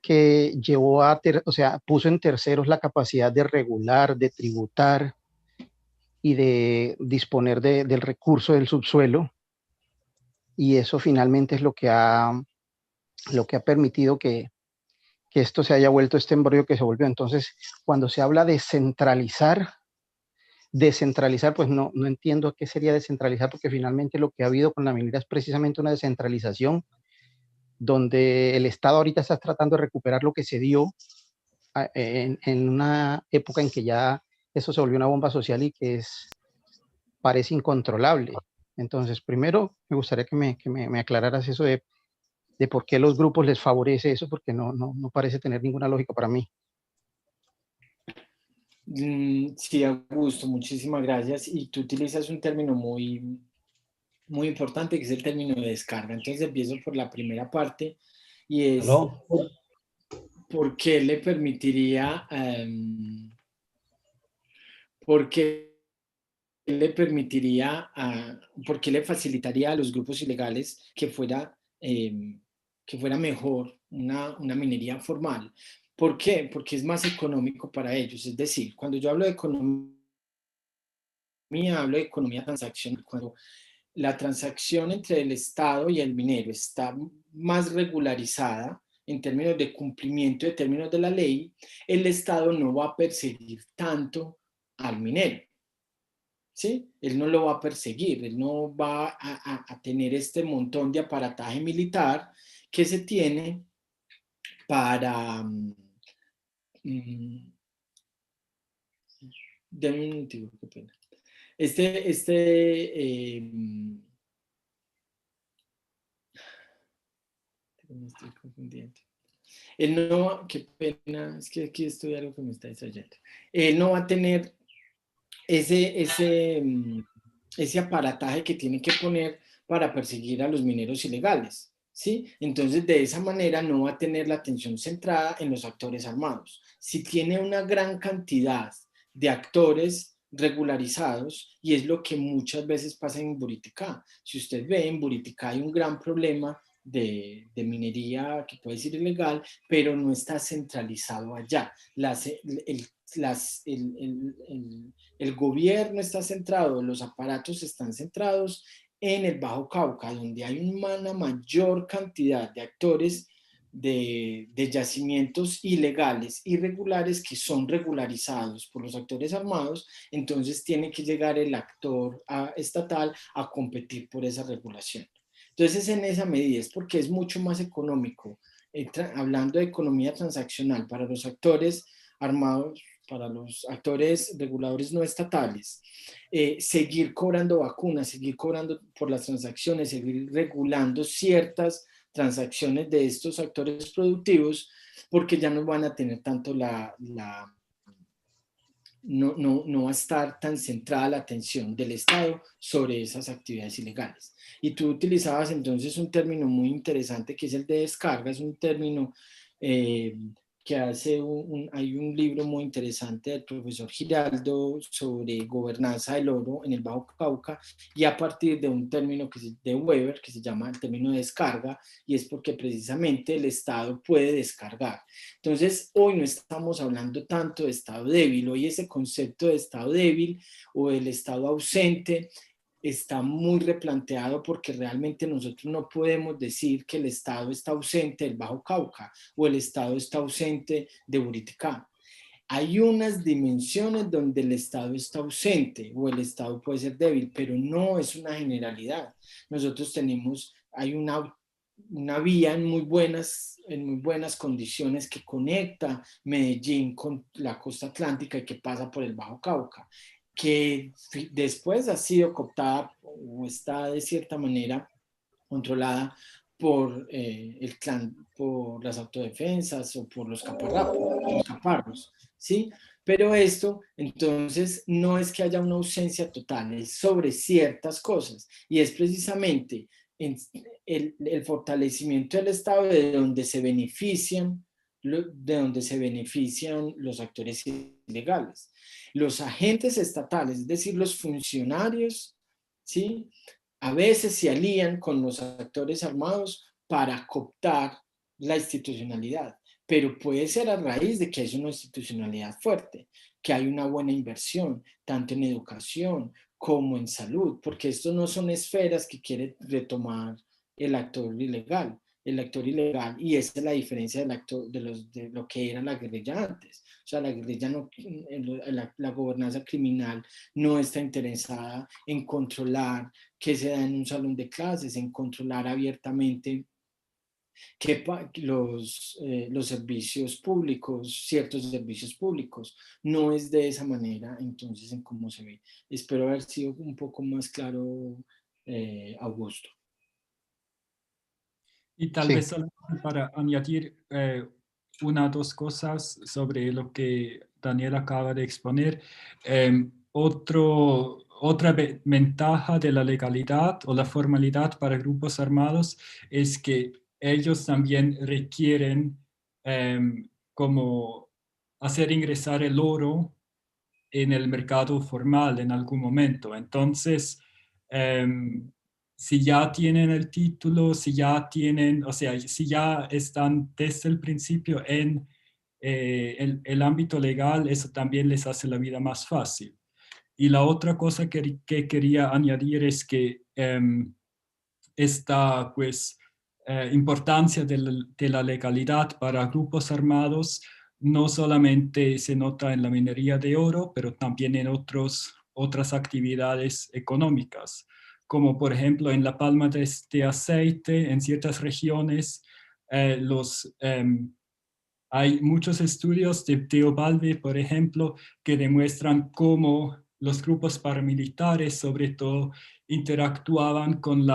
que llevó o sea, puso en terceros la capacidad de regular, de tributar y de disponer del recurso del subsuelo, y eso finalmente es lo que ha permitido que esto se haya vuelto este embrollo que se volvió. Entonces, cuando se habla de descentralizar, pues no entiendo qué sería descentralizar, porque finalmente lo que ha habido con la minería es precisamente una descentralización, donde el Estado ahorita está tratando de recuperar lo que se dio en una época en que ya eso se volvió una bomba social y que parece incontrolable. Entonces, primero me gustaría que me aclararas eso de por qué los grupos les favorece eso, porque no parece tener ninguna lógica para mí. Sí, Augusto, muchísimas gracias. Y tú utilizas un término muy, muy importante, que es el término de descarga. Entonces empiezo por la primera parte, y es ¿Aló? ¿por qué le permitiría, por qué le permitiría, por qué le facilitaría a los grupos ilegales que fuera mejor una minería formal? ¿Por qué? Porque es más económico para ellos. Es decir, cuando yo hablo de economía, hablo de economía transaccional. Cuando la transacción entre el Estado y el minero está más regularizada en términos de cumplimiento de términos de la ley, el Estado no va a perseguir tanto al minero. ¿Sí? Él no lo va a perseguir, él no va a tener este montón de aparataje militar que se tiene para... de un minutico, qué pena. Me estoy confundiendo. Él no, qué pena, es que aquí estoy algo que me está distrayendo. Él no va a tener ese aparataje que tiene que poner para perseguir a los mineros ilegales, ¿sí? Entonces, de esa manera no va a tener la atención centrada en los actores armados. Si tiene una gran cantidad de actores regularizados, y es lo que muchas veces pasa en Buriticá. Si usted ve, en Buriticá hay un gran problema de minería que puede ser ilegal, pero no está centralizado allá. El el gobierno está centrado, los aparatos están centrados en el Bajo Cauca, donde hay una mayor cantidad de actores de yacimientos ilegales, irregulares, que son regularizados por los actores armados. Entonces tiene que llegar el actor estatal a competir por esa regulación. Entonces, en esa medida es porque es mucho más económico, hablando de economía transaccional para los actores armados, para los actores reguladores no estatales, seguir cobrando vacunas, seguir cobrando por las transacciones, seguir regulando ciertas transacciones de estos actores productivos, porque ya no van a tener tanto no va a estar tan centrada la atención del Estado sobre esas actividades ilegales. Y tú utilizabas entonces un término muy interesante que es el de descarga, es un término que hay un libro muy interesante del profesor Giraldo sobre gobernanza del oro en el Bajo Cauca, y a partir de un término de Weber que se llama el término de descarga, y es porque precisamente el Estado puede descargar. Entonces, hoy no estamos hablando tanto de Estado débil, hoy ese concepto de Estado débil o el Estado ausente está muy replanteado, porque realmente nosotros no podemos decir que el Estado está ausente del Bajo Cauca o el Estado está ausente de Buriticá. Hay unas dimensiones donde el Estado está ausente o el Estado puede ser débil, pero no es una generalidad. Nosotros hay una vía en muy buenas condiciones que conecta Medellín con la costa atlántica y que pasa por el Bajo Cauca, que después ha sido cooptada o está de cierta manera controlada por el clan, por las autodefensas o por los caparros, ¿sí? Pero esto, entonces, no es que haya una ausencia total, es sobre ciertas cosas, y es precisamente el fortalecimiento del Estado de donde se benefician los actores ilegales. Los agentes estatales, es decir, los funcionarios, ¿sí?, a veces se alían con los actores armados para cooptar la institucionalidad, pero puede ser a raíz de que hay una institucionalidad fuerte, que hay una buena inversión, tanto en educación como en salud, porque estos no son esferas que quiere retomar el actor ilegal. Y esa es la diferencia de lo que era la guerrilla antes. O sea, la guerrilla la gobernanza criminal no está interesada en controlar qué se da en un salón de clases, en controlar abiertamente los servicios públicos, ciertos servicios públicos. No es de esa manera, entonces, en cómo se ve. Espero haber sido un poco más claro, Augusto. Y tal vez solo para añadir una o dos cosas sobre lo que Daniel acaba de exponer. Otra ventaja de la legalidad o la formalidad para grupos armados es que ellos también requieren como hacer ingresar el oro en el mercado formal en algún momento. Entonces, si ya tienen el título, si ya tienen, o sea, si ya están desde el principio en el ámbito legal, eso también les hace la vida más fácil. Y la otra cosa que quería añadir es que esta pues, importancia de la legalidad para grupos armados no solamente se nota en la minería de oro, pero también en otras actividades económicas, como por ejemplo en la palma de aceite, en ciertas regiones, hay muchos estudios de Teobaldi, por ejemplo, que demuestran cómo los grupos paramilitares, sobre todo, interactuaban con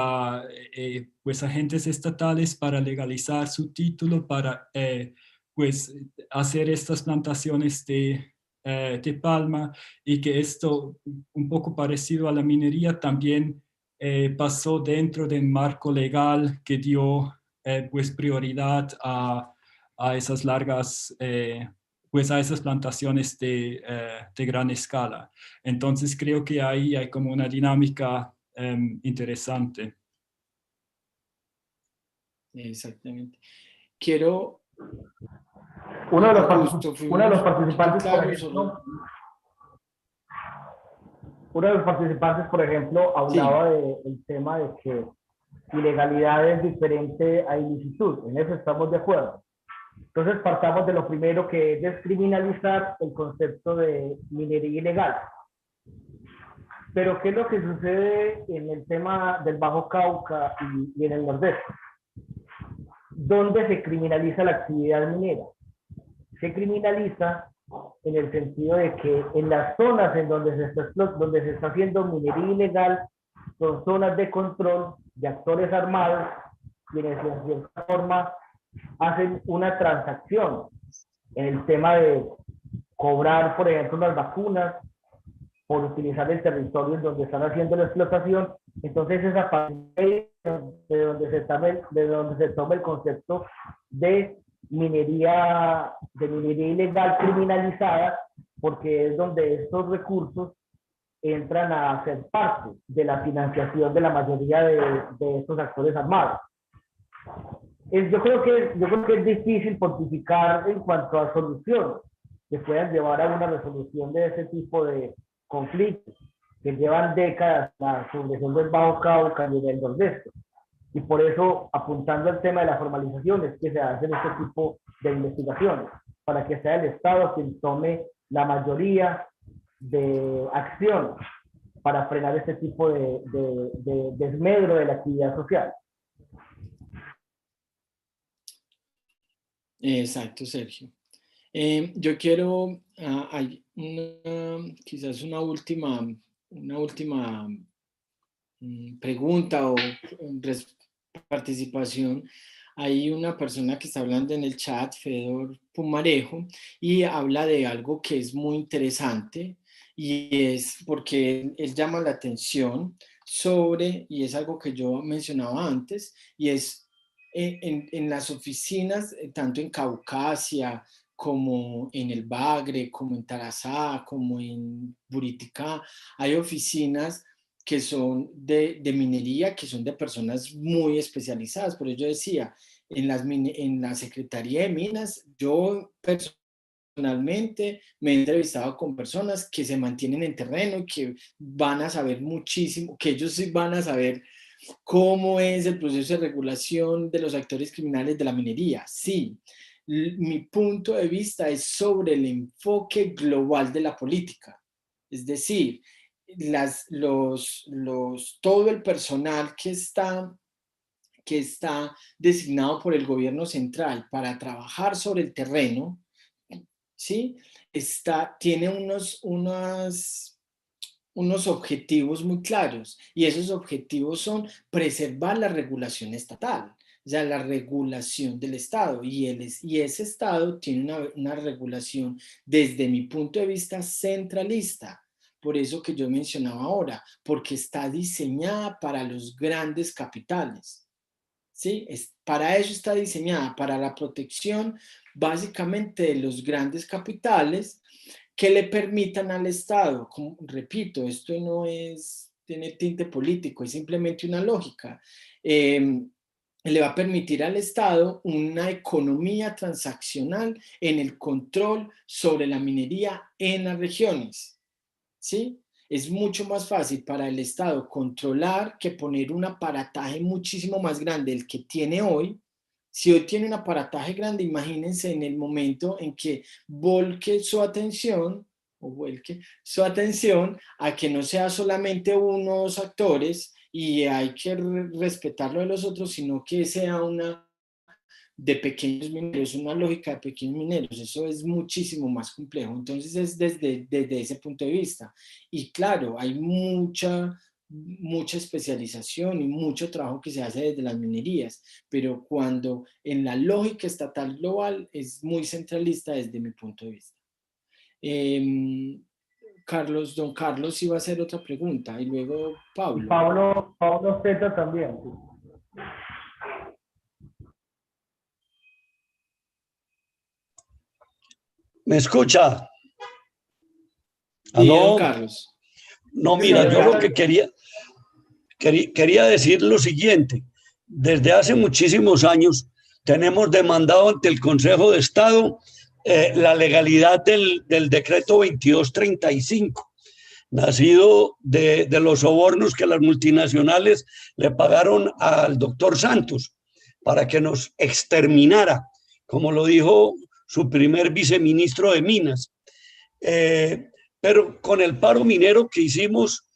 pues, agentes estatales para legalizar su título, para pues, hacer estas plantaciones de palma, y que esto, un poco parecido a la minería, también pasó dentro del marco legal que dio pues, prioridad a esas largas, pues a esas plantaciones de gran escala. Entonces creo que ahí hay como una dinámica interesante. Exactamente. Quiero Uno de los Augusto, participantes, por claro, ejemplo, uno de los participantes, por ejemplo, hablaba del tema de que ilegalidad es diferente a ilicitud. En eso estamos de acuerdo. Entonces partamos de lo primero, que es descriminalizar el concepto de minería ilegal. Pero ¿qué es lo que sucede en el tema del Bajo Cauca y en el Nordeste? ¿Dónde se criminaliza la actividad minera? Se criminaliza en el sentido de que en las zonas en donde se está haciendo minería ilegal son zonas de control de actores armados, quienes de cierta forma hacen una transacción en el tema de cobrar, por ejemplo, unas vacunas por utilizar el territorio en donde están haciendo la explotación. Entonces es a partir de donde se toma el concepto de minería ilegal criminalizada, porque es donde estos recursos entran a ser parte de la financiación de la mayoría de estos actores armados. Yo creo que es difícil pontificar en cuanto a soluciones que puedan llevar a una resolución de ese tipo de conflictos que llevan décadas, la subregión del Bajo Cauca y del Nordeste. Y por eso, apuntando al tema de la formalización, es que se hacen este tipo de investigaciones, para que sea el Estado quien tome la mayoría de acción para frenar este tipo de desmedro de la actividad social. Exacto, Sergio. Yo quiero, hay quizás una última pregunta o participación. Hay una persona que está hablando en el chat, Fedor Pumarejo, y habla de algo que es muy interesante, y es porque él llama la atención sobre, y es algo que yo mencionaba antes, y es en las oficinas, tanto en Caucasia, como en el Bagre, como en Tarazá, como en Buriticá, hay oficinas que son de minería, que son de personas muy especializadas. Por eso yo decía, en la Secretaría de Minas, yo personalmente me he entrevistado con personas que se mantienen en terreno y que van a saber muchísimo, que ellos sí van a saber cómo es el proceso de regulación de los actores criminales de la minería. Sí, mi punto de vista es sobre el enfoque global de la política. Es decir, todo el personal que está designado por el gobierno central para trabajar sobre el terreno, ¿sí? Tiene unos objetivos muy claros, y esos objetivos son preservar la regulación estatal, o sea, la regulación del Estado, y ese Estado tiene una regulación, desde mi punto de vista, centralista. Por eso que yo mencionaba ahora, porque está diseñada para los grandes capitales, ¿sí? Para eso está diseñada, para la protección básicamente de los grandes capitales, que le permitan al Estado, como, repito, esto no tiene tinte político, es simplemente una lógica, le va a permitir al Estado una economía transaccional en el control sobre la minería en las regiones, ¿sí? Es mucho más fácil para el Estado controlar que poner un aparataje muchísimo más grande del que tiene hoy. Si hoy tiene un aparataje grande, imagínense en el momento en que vuelque su atención a que no sea solamente unos actores y hay que respetarlo de los otros, sino que sea una de pequeños mineros, una lógica de pequeños mineros. Eso es muchísimo más complejo. Entonces es desde ese punto de vista. Y claro, hay mucha especialización y mucho trabajo que se hace desde las minerías, pero cuando en la lógica estatal global es muy centralista desde mi punto de vista. Don Carlos iba a hacer otra pregunta, y luego Pablo. Pablo Zeta también. ¿Me escucha? ¿Aló? Don Carlos. No, mira, yo lo que quería decir lo siguiente. Desde hace muchísimos años tenemos demandado ante el Consejo de Estado la legalidad del decreto 2235, nacido de los sobornos que las multinacionales le pagaron al doctor Santos para que nos exterminara, como lo dijo su primer viceministro de Minas. Pero con el paro minero que hicimos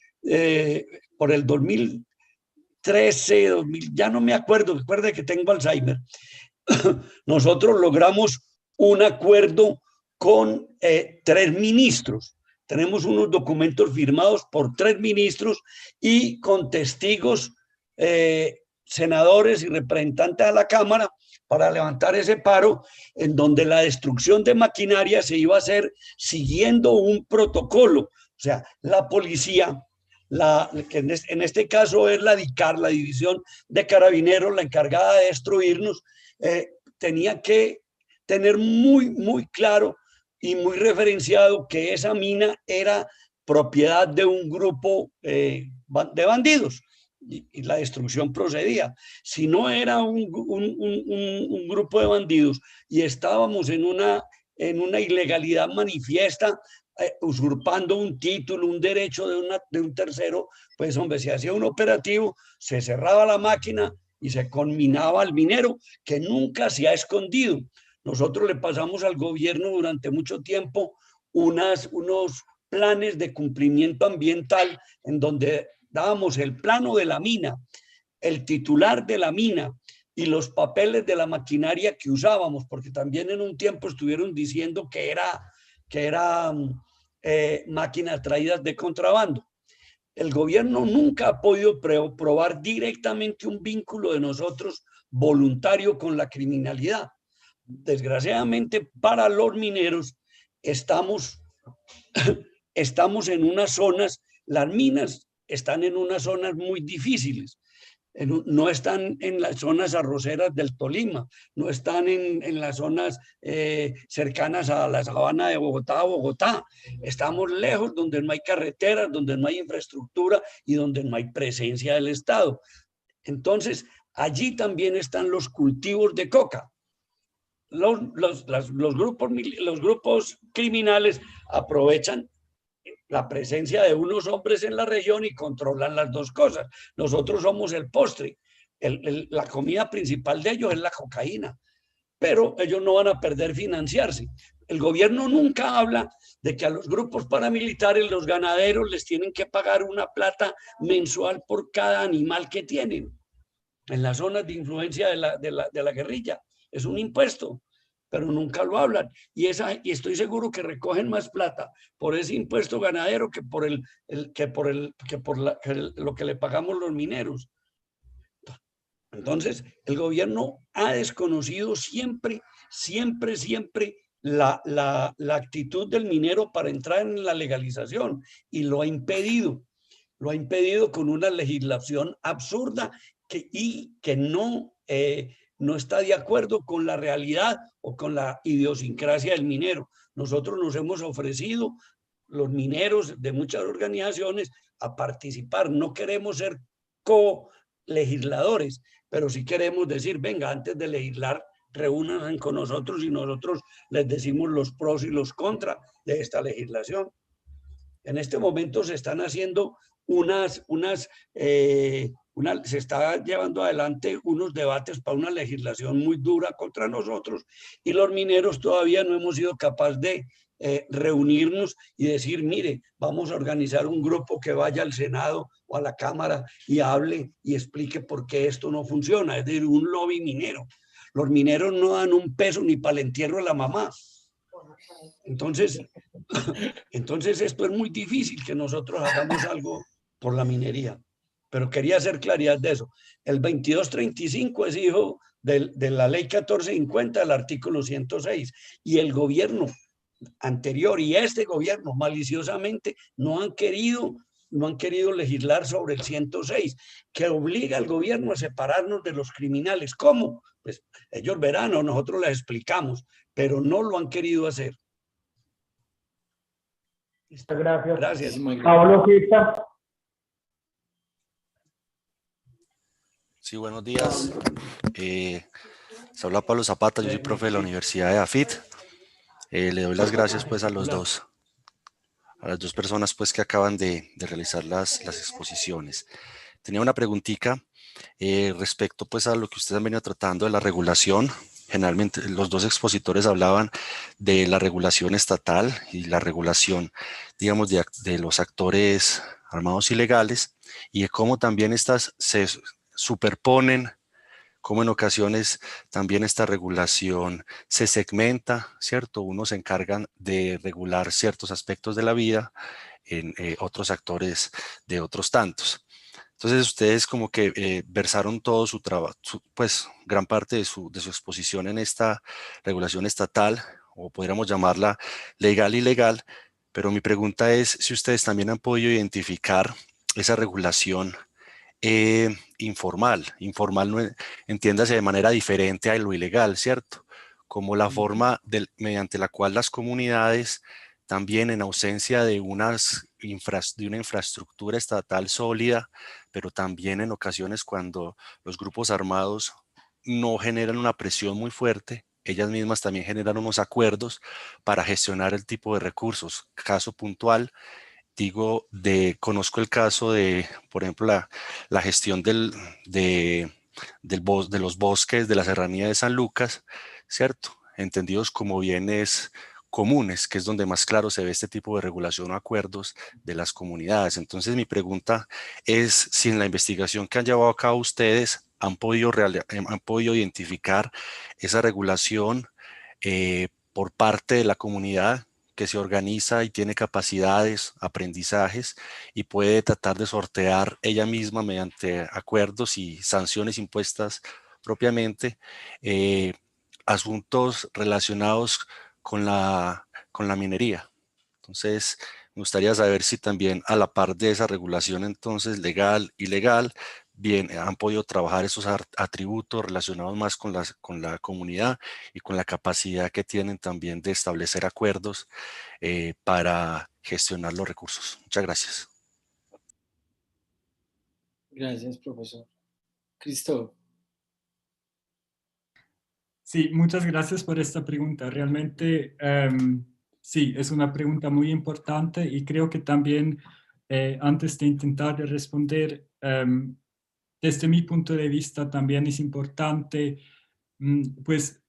por el 2013, 2000, ya no me acuerdo, recuerde que tengo Alzheimer, nosotros logramos un acuerdo con 3 ministros. Tenemos unos documentos firmados por 3 ministros y con testigos, senadores y representantes a la Cámara para levantar ese paro, en donde la destrucción de maquinaria se iba a hacer siguiendo un protocolo. O sea, la policía, que en este caso es la DICAR, la División de Carabineros, la encargada de destruirnos, tenía que tener muy claro y muy referenciado que esa mina era propiedad de un grupo de bandidos y la destrucción procedía. Si no era un grupo de bandidos y estábamos en una ilegalidad manifiesta, usurpando un título, un derecho de un tercero, pues hombre, se hacía un operativo, se cerraba la máquina y se conminaba al minero, que nunca se ha escondido. Nosotros le pasamos al gobierno durante mucho tiempo unos planes de cumplimiento ambiental en donde dábamos el plano de la mina, el titular de la mina y los papeles de la maquinaria que usábamos, porque también en un tiempo estuvieron diciendo que era máquinas traídas de contrabando. El gobierno nunca ha podido probar directamente un vínculo de nosotros voluntario con la criminalidad. Desgraciadamente para los mineros estamos en unas zonas, las minas están en unas zonas muy difíciles. No están en las zonas arroceras del Tolima, no están en las zonas cercanas a la sabana de Bogotá. Estamos lejos, donde no hay carreteras, donde no hay infraestructura y donde no hay presencia del Estado. Entonces, allí también están los cultivos de coca. Los grupos criminales aprovechan la presencia de unos hombres en la región y controlan las dos cosas. Nosotros somos el postre. La comida principal de ellos es la cocaína, pero ellos no van a perder financiarse. El gobierno nunca habla de que a los grupos paramilitares, los ganaderos, les tienen que pagar una plata mensual por cada animal que tienen en las zonas de influencia de la guerrilla. Es un impuesto, pero nunca lo hablan. Y estoy seguro que recogen más plata por ese impuesto ganadero que por lo que le pagamos los mineros. Entonces, el gobierno ha desconocido siempre la actitud del minero para entrar en la legalización y lo ha impedido. Lo ha impedido con una legislación absurda que no está de acuerdo con la realidad o con la idiosincrasia del minero. Nosotros nos hemos ofrecido, los mineros de muchas organizaciones, a participar. No queremos ser co-legisladores, pero sí queremos decir, venga, antes de legislar, reúnanse con nosotros y nosotros les decimos los pros y los contras de esta legislación. En este momento se están haciendo se está llevando adelante unos debates para una legislación muy dura contra nosotros y los mineros todavía no hemos sido capaces de reunirnos y decir, mire, vamos a organizar un grupo que vaya al Senado o a la Cámara y hable y explique por qué esto no funciona. Es decir, un lobby minero. Los mineros no dan un peso ni para el entierro de la mamá. Entonces esto es muy difícil que nosotros hagamos algo por la minería. Pero quería hacer claridad de eso. El 2235 es hijo de la ley 1450 del artículo 106 y el gobierno anterior y este gobierno maliciosamente no han querido legislar sobre el 106, que obliga al gobierno a separarnos de los criminales. ¿Cómo? Pues ellos verán o nosotros les explicamos, pero no lo han querido hacer. Gracias. Gracias. Pablo Gita. Sí, buenos días. Les habla Pablo Zapata, yo soy profe de la Universidad de AFIT. Le doy las gracias pues a las dos personas pues que acaban de realizar las exposiciones. Tenía una preguntita respecto pues a lo que ustedes han venido tratando de la regulación. Generalmente los dos expositores hablaban de la regulación estatal y la regulación, digamos, de los actores armados ilegales, y de cómo también estas se superponen, cómo en ocasiones también esta regulación se segmenta, ¿cierto? Unos se encargan de regular ciertos aspectos de la vida, en otros actores de otros tantos. Entonces ustedes como que versaron todo su trabajo, pues gran parte de su exposición en esta regulación estatal, o podríamos llamarla legal y ilegal, pero mi pregunta es si ustedes también han podido identificar esa regulación informal no, entiéndase de manera diferente a lo ilegal, ¿cierto? Como la forma mediante la cual las comunidades, también en ausencia de una infraestructura estatal sólida, pero también en ocasiones cuando los grupos armados no generan una presión muy fuerte, ellas mismas también generan unos acuerdos para gestionar el tipo de recursos. Caso puntual, conozco el caso de, por ejemplo, la gestión de los bosques de la serranía de San Lucas, ¿cierto? Entendidos como bienes comunes, que es donde más claro se ve este tipo de regulación o acuerdos de las comunidades. Entonces mi pregunta es si en la investigación que han llevado a cabo ustedes han podido identificar esa regulación por parte de la comunidad que se organiza y tiene capacidades, aprendizajes, y puede tratar de sortear ella misma mediante acuerdos y sanciones impuestas propiamente asuntos relacionados con la minería. Entonces, me gustaría saber si también a la par de esa regulación entonces legal y ilegal, bien, han podido trabajar esos atributos relacionados más con la comunidad y con la capacidad que tienen también de establecer acuerdos para gestionar los recursos. Muchas gracias. Gracias, profesor. Cristóbal. Sí, muchas gracias por esta pregunta. Realmente, sí, es una pregunta muy importante y creo que también antes de intentar responder, desde mi punto de vista también es importante pues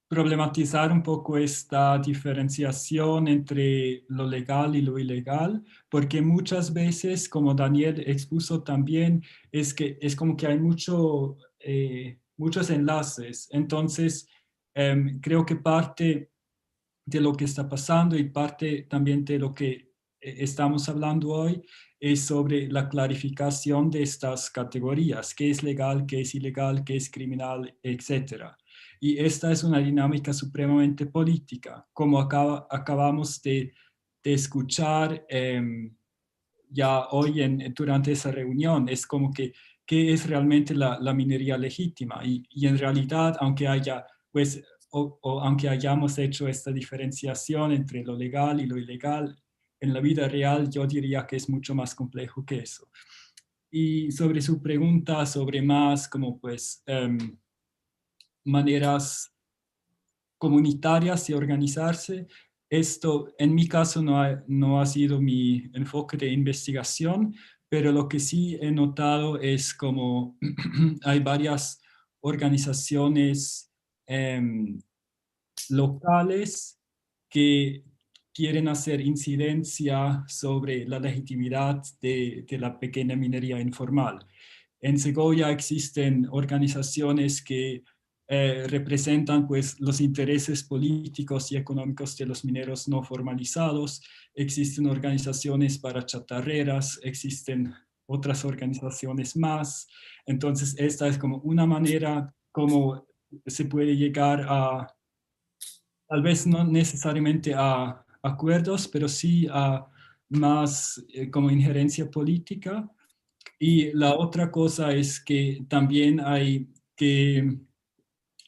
problematizar un poco esta diferenciación entre lo legal y lo ilegal, porque muchas veces, como Daniel expuso también, es que es como que hay muchos enlaces. Entonces, creo que parte de lo que está pasando y parte también de lo que estamos hablando hoy es sobre la clarificación de estas categorías, qué es legal, qué es ilegal, qué es criminal, etcétera. Y esta es una dinámica supremamente política, como acabamos de escuchar ya hoy durante esa reunión. Es como que, ¿qué es realmente la minería legítima? Y en realidad, aunque haya, pues, o aunque hayamos hecho esta diferenciación entre lo legal y lo ilegal, en la vida real yo diría que es mucho más complejo que eso. Y sobre su pregunta sobre más como pues maneras comunitarias de organizarse. Esto, en mi caso, no ha sido mi enfoque de investigación, pero lo que sí he notado es como hay varias organizaciones locales que quieren hacer incidencia sobre la legitimidad de la pequeña minería informal. En Segovia existen organizaciones que representan pues, los intereses políticos y económicos de los mineros no formalizados. Existen organizaciones para chatarreras, existen otras organizaciones más. Entonces, esta es como una manera como se puede llegar a, tal vez no necesariamente a acuerdos, pero sí a más como injerencia política. Y la otra cosa es que también hay que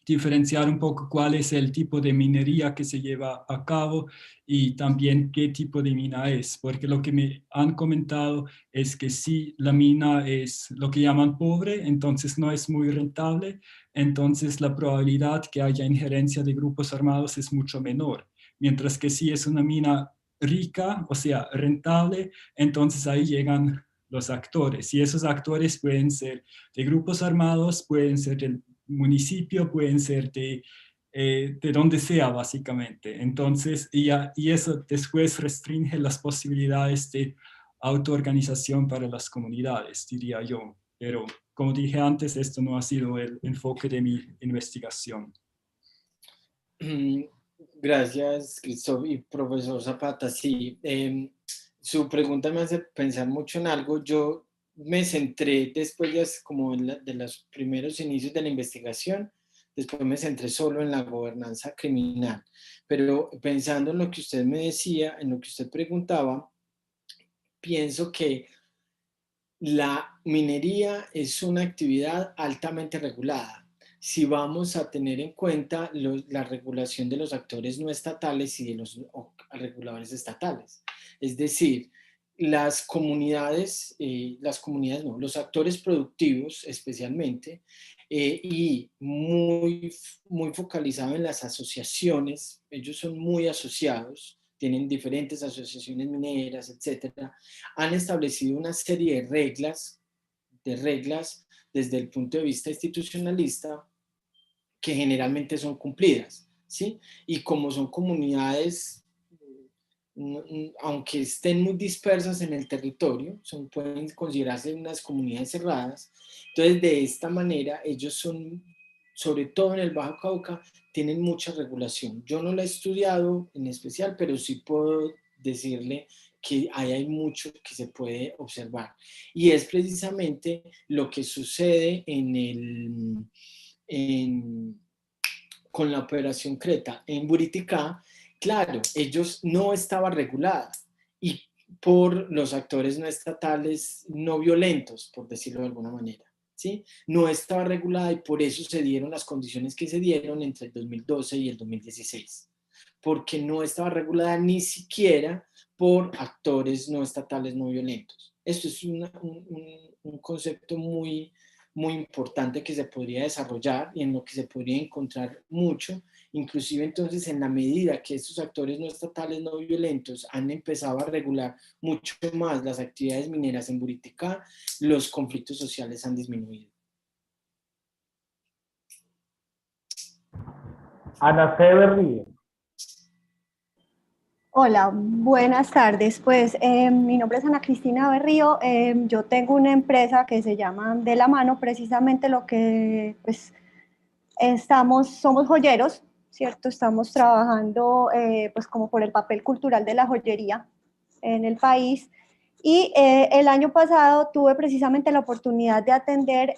diferenciar un poco cuál es el tipo de minería que se lleva a cabo y también qué tipo de mina es, porque lo que me han comentado es que si la mina es lo que llaman pobre, entonces no es muy rentable, entonces la probabilidad que haya injerencia de grupos armados es mucho menor, mientras que si es una mina rica, o sea, rentable, entonces ahí llegan los actores, y esos actores pueden ser de grupos armados, pueden ser del municipio, pueden ser de donde sea básicamente. Entonces, y eso después restringe las posibilidades de autoorganización para las comunidades, diría yo. Pero como dije antes, esto no ha sido el enfoque de mi investigación. Gracias, Christoph y profesor Zapata. Sí, su pregunta me hace pensar mucho en algo. Yo me centré después de los primeros inicios de la investigación, después me centré solo en la gobernanza criminal. Pero pensando en lo que usted me decía, en lo que usted preguntaba, pienso que la minería es una actividad altamente regulada. Si vamos a tener en cuenta la regulación de los actores no estatales y de los reguladores estatales. Es decir, los actores productivos especialmente, y muy focalizado en las asociaciones, ellos son muy asociados, tienen diferentes asociaciones mineras, etcétera, han establecido una serie de reglas desde el punto de vista institucionalista que generalmente son cumplidas, ¿sí? Y como son comunidades, aunque estén muy dispersas en el territorio, pueden considerarse unas comunidades cerradas, entonces de esta manera ellos son, sobre todo en el Bajo Cauca, tienen mucha regulación. Yo no la he estudiado en especial, pero sí puedo decirle que ahí hay mucho que se puede observar. Y es precisamente lo que sucede con la Operación Creta en Buriticá. Claro, ellos no estaba regulada y por los actores no estatales no violentos, por decirlo de alguna manera, ¿sí? No estaba regulada y por eso se dieron las condiciones que se dieron entre el 2012 y el 2016, porque no estaba regulada ni siquiera por actores no estatales no violentos. Esto es un concepto muy importante que se podría desarrollar y en lo que se podría encontrar mucho, inclusive entonces en la medida que estos actores no estatales no violentos han empezado a regular mucho más las actividades mineras en Buriticá, los conflictos sociales han disminuido. Ana C. Berrío. Hola, buenas tardes. Pues mi nombre es Ana Cristina Berrío. Yo tengo una empresa que se llama De la Mano, precisamente lo que pues somos joyeros, ¿cierto? Estamos trabajando pues como por el papel cultural de la joyería en el país. Y el año pasado tuve precisamente la oportunidad de atender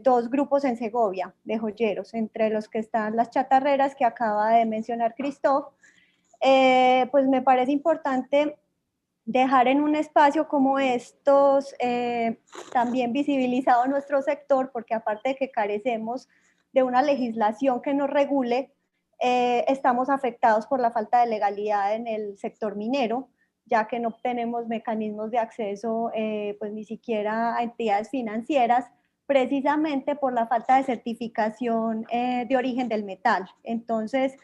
2 grupos en Segovia de joyeros, entre los que están las chatarreras que acaba de mencionar Christoph. Pues me parece importante dejar en un espacio como estos también visibilizado nuestro sector, porque aparte de que carecemos de una legislación que nos regule, estamos afectados por la falta de legalidad en el sector minero, ya que no tenemos mecanismos de acceso pues ni siquiera a entidades financieras, precisamente por la falta de certificación de origen del metal. Entonces,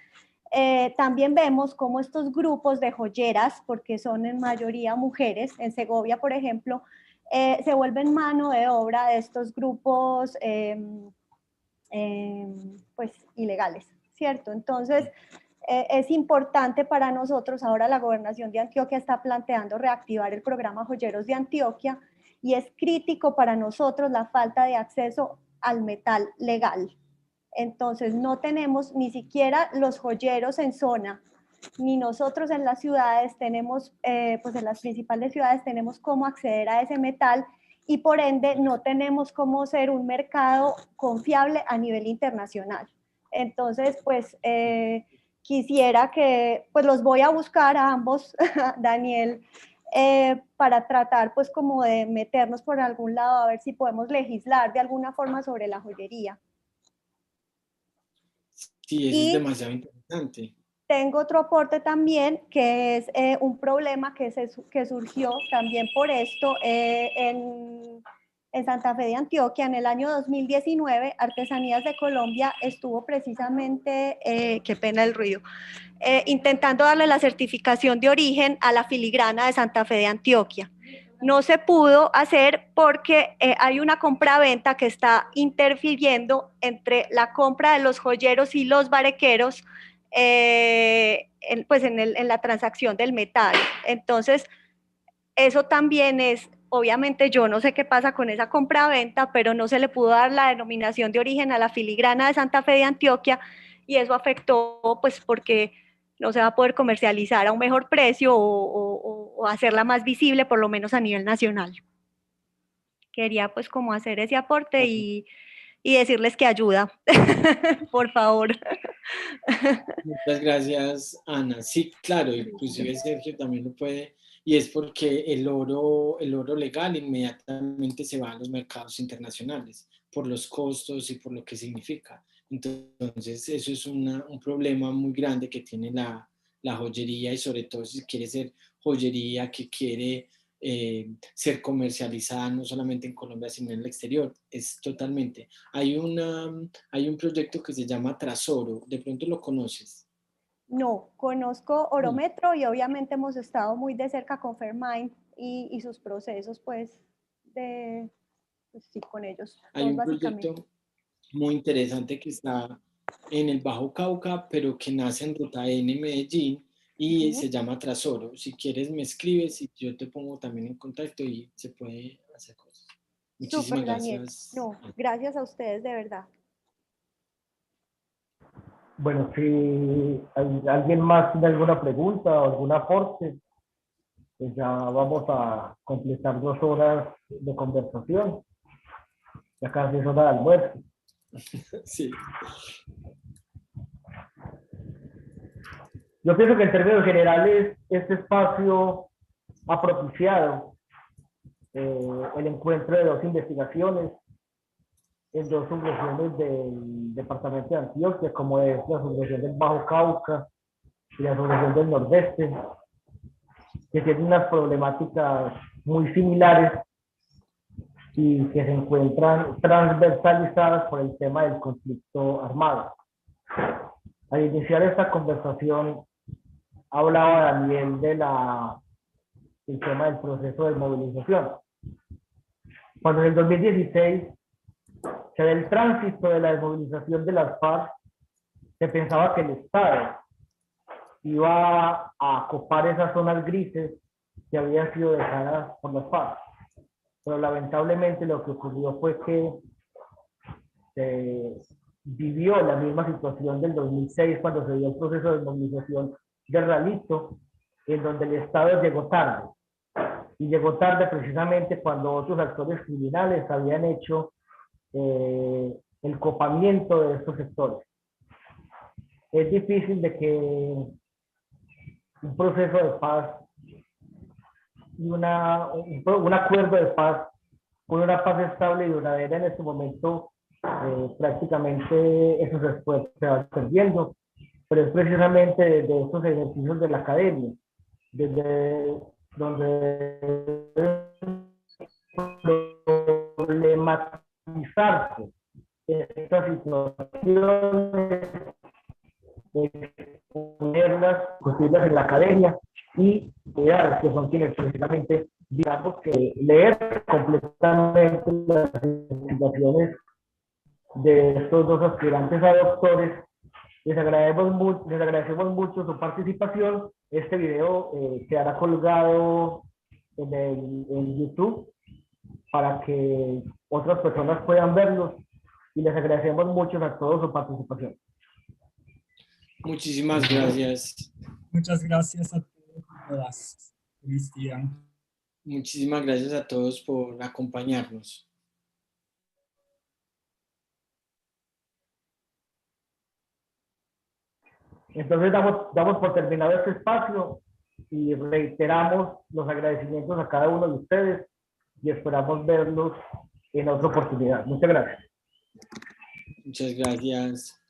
también vemos cómo estos grupos de joyeras, porque son en mayoría mujeres, en Segovia, por ejemplo, se vuelven mano de obra de estos grupos pues ilegales, ¿cierto? Entonces, es importante para nosotros, ahora la Gobernación de Antioquia está planteando reactivar el programa Joyeros de Antioquia y es crítico para nosotros la falta de acceso al metal legal. Entonces no tenemos ni siquiera los joyeros en zona, ni nosotros en las ciudades tenemos, pues en las principales ciudades tenemos cómo acceder a ese metal y por ende no tenemos cómo ser un mercado confiable a nivel internacional. Entonces, pues quisiera que, pues los voy a buscar a ambos, Daniel, para tratar pues como de meternos por algún lado a ver si podemos legislar de alguna forma sobre la joyería. Sí, eso es demasiado interesante. Tengo otro aporte también, que es un problema que surgió también por esto en Santa Fe de Antioquia. En el año 2019, Artesanías de Colombia estuvo precisamente, qué pena el ruido, intentando darle la certificación de origen a la filigrana de Santa Fe de Antioquia. No se pudo hacer porque hay una compraventa que está interfiriendo entre la compra de los joyeros y los barequeros, pues en la transacción del metal. Entonces, eso también es, obviamente yo no sé qué pasa con esa compraventa, pero no se le pudo dar la denominación de origen a la filigrana de Santa Fe de Antioquia, y eso afectó, pues porque no se va a poder comercializar a un mejor precio o hacerla más visible, por lo menos a nivel nacional. Quería pues como hacer ese aporte y decirles que ayuda, por favor. Muchas gracias, Ana. Sí, claro, inclusive Sergio también lo puede, y es porque el oro legal inmediatamente se va a los mercados internacionales por los costos y por lo que significa. Entonces, eso es un problema muy grande que tiene la joyería, y sobre todo si quiere ser joyería que quiere ser comercializada no solamente en Colombia, sino en el exterior. Es totalmente. Hay un proyecto que se llama Trasoro, de pronto lo conoces. No, conozco Orometro y obviamente hemos estado muy de cerca con Fairmind y sus procesos, pues sí, con ellos. Hay un proyecto muy interesante que está en el Bajo Cauca, pero que nace en Ruta N, Medellín, y se llama Trasoro. Si quieres me escribes y yo te pongo también en contacto y se puede hacer cosas. Muchísimas gracias. No, gracias a ustedes, de verdad. Bueno, si alguien más tiene alguna pregunta o algún aporte, pues ya vamos a completar 2 horas de conversación. Ya casi es hora de almuerzo. Sí. Yo pienso que en términos generales este espacio ha propiciado el encuentro de 2 investigaciones en 2 subregiones del departamento de Antioquia, como es la subregión del Bajo Cauca y la subregión del Nordeste, que tienen unas problemáticas muy similares y que se encuentran transversalizadas por el tema del conflicto armado. Al iniciar esta conversación, hablaba Daniel del tema del proceso de movilización. Cuando en el 2016 se ve el tránsito de la desmovilización de las FARC, se pensaba que el Estado iba a copar esas zonas grises que habían sido dejadas por las FARC. Pero lamentablemente lo que ocurrió fue que se vivió la misma situación del 2006 cuando se dio el proceso de desmovilización de Ralito, en donde el Estado llegó tarde. Y llegó tarde precisamente cuando otros actores criminales habían hecho el copamiento de estos sectores. Es difícil de que un proceso de paz y un acuerdo de paz con una paz estable y duradera en este momento, prácticamente esos esfuerzos se van perdiendo, pero es precisamente desde estos ejercicios de la academia, desde donde problematizarse estas situaciones, ponerlas, construirlas en la academia y que son quienes precisamente, digamos, que leer completamente las investigaciones de estos 2 aspirantes a doctores. Les agradecemos mucho su participación. Este video quedará colgado en YouTube para que otras personas puedan verlos, y les agradecemos mucho a todos su participación. Muchísimas gracias. Muchas gracias a todas. Feliz día. Muchísimas gracias a todos por acompañarnos. Entonces damos por terminado este espacio y reiteramos los agradecimientos a cada uno de ustedes y esperamos verlos en otra oportunidad. Muchas gracias. Muchas gracias.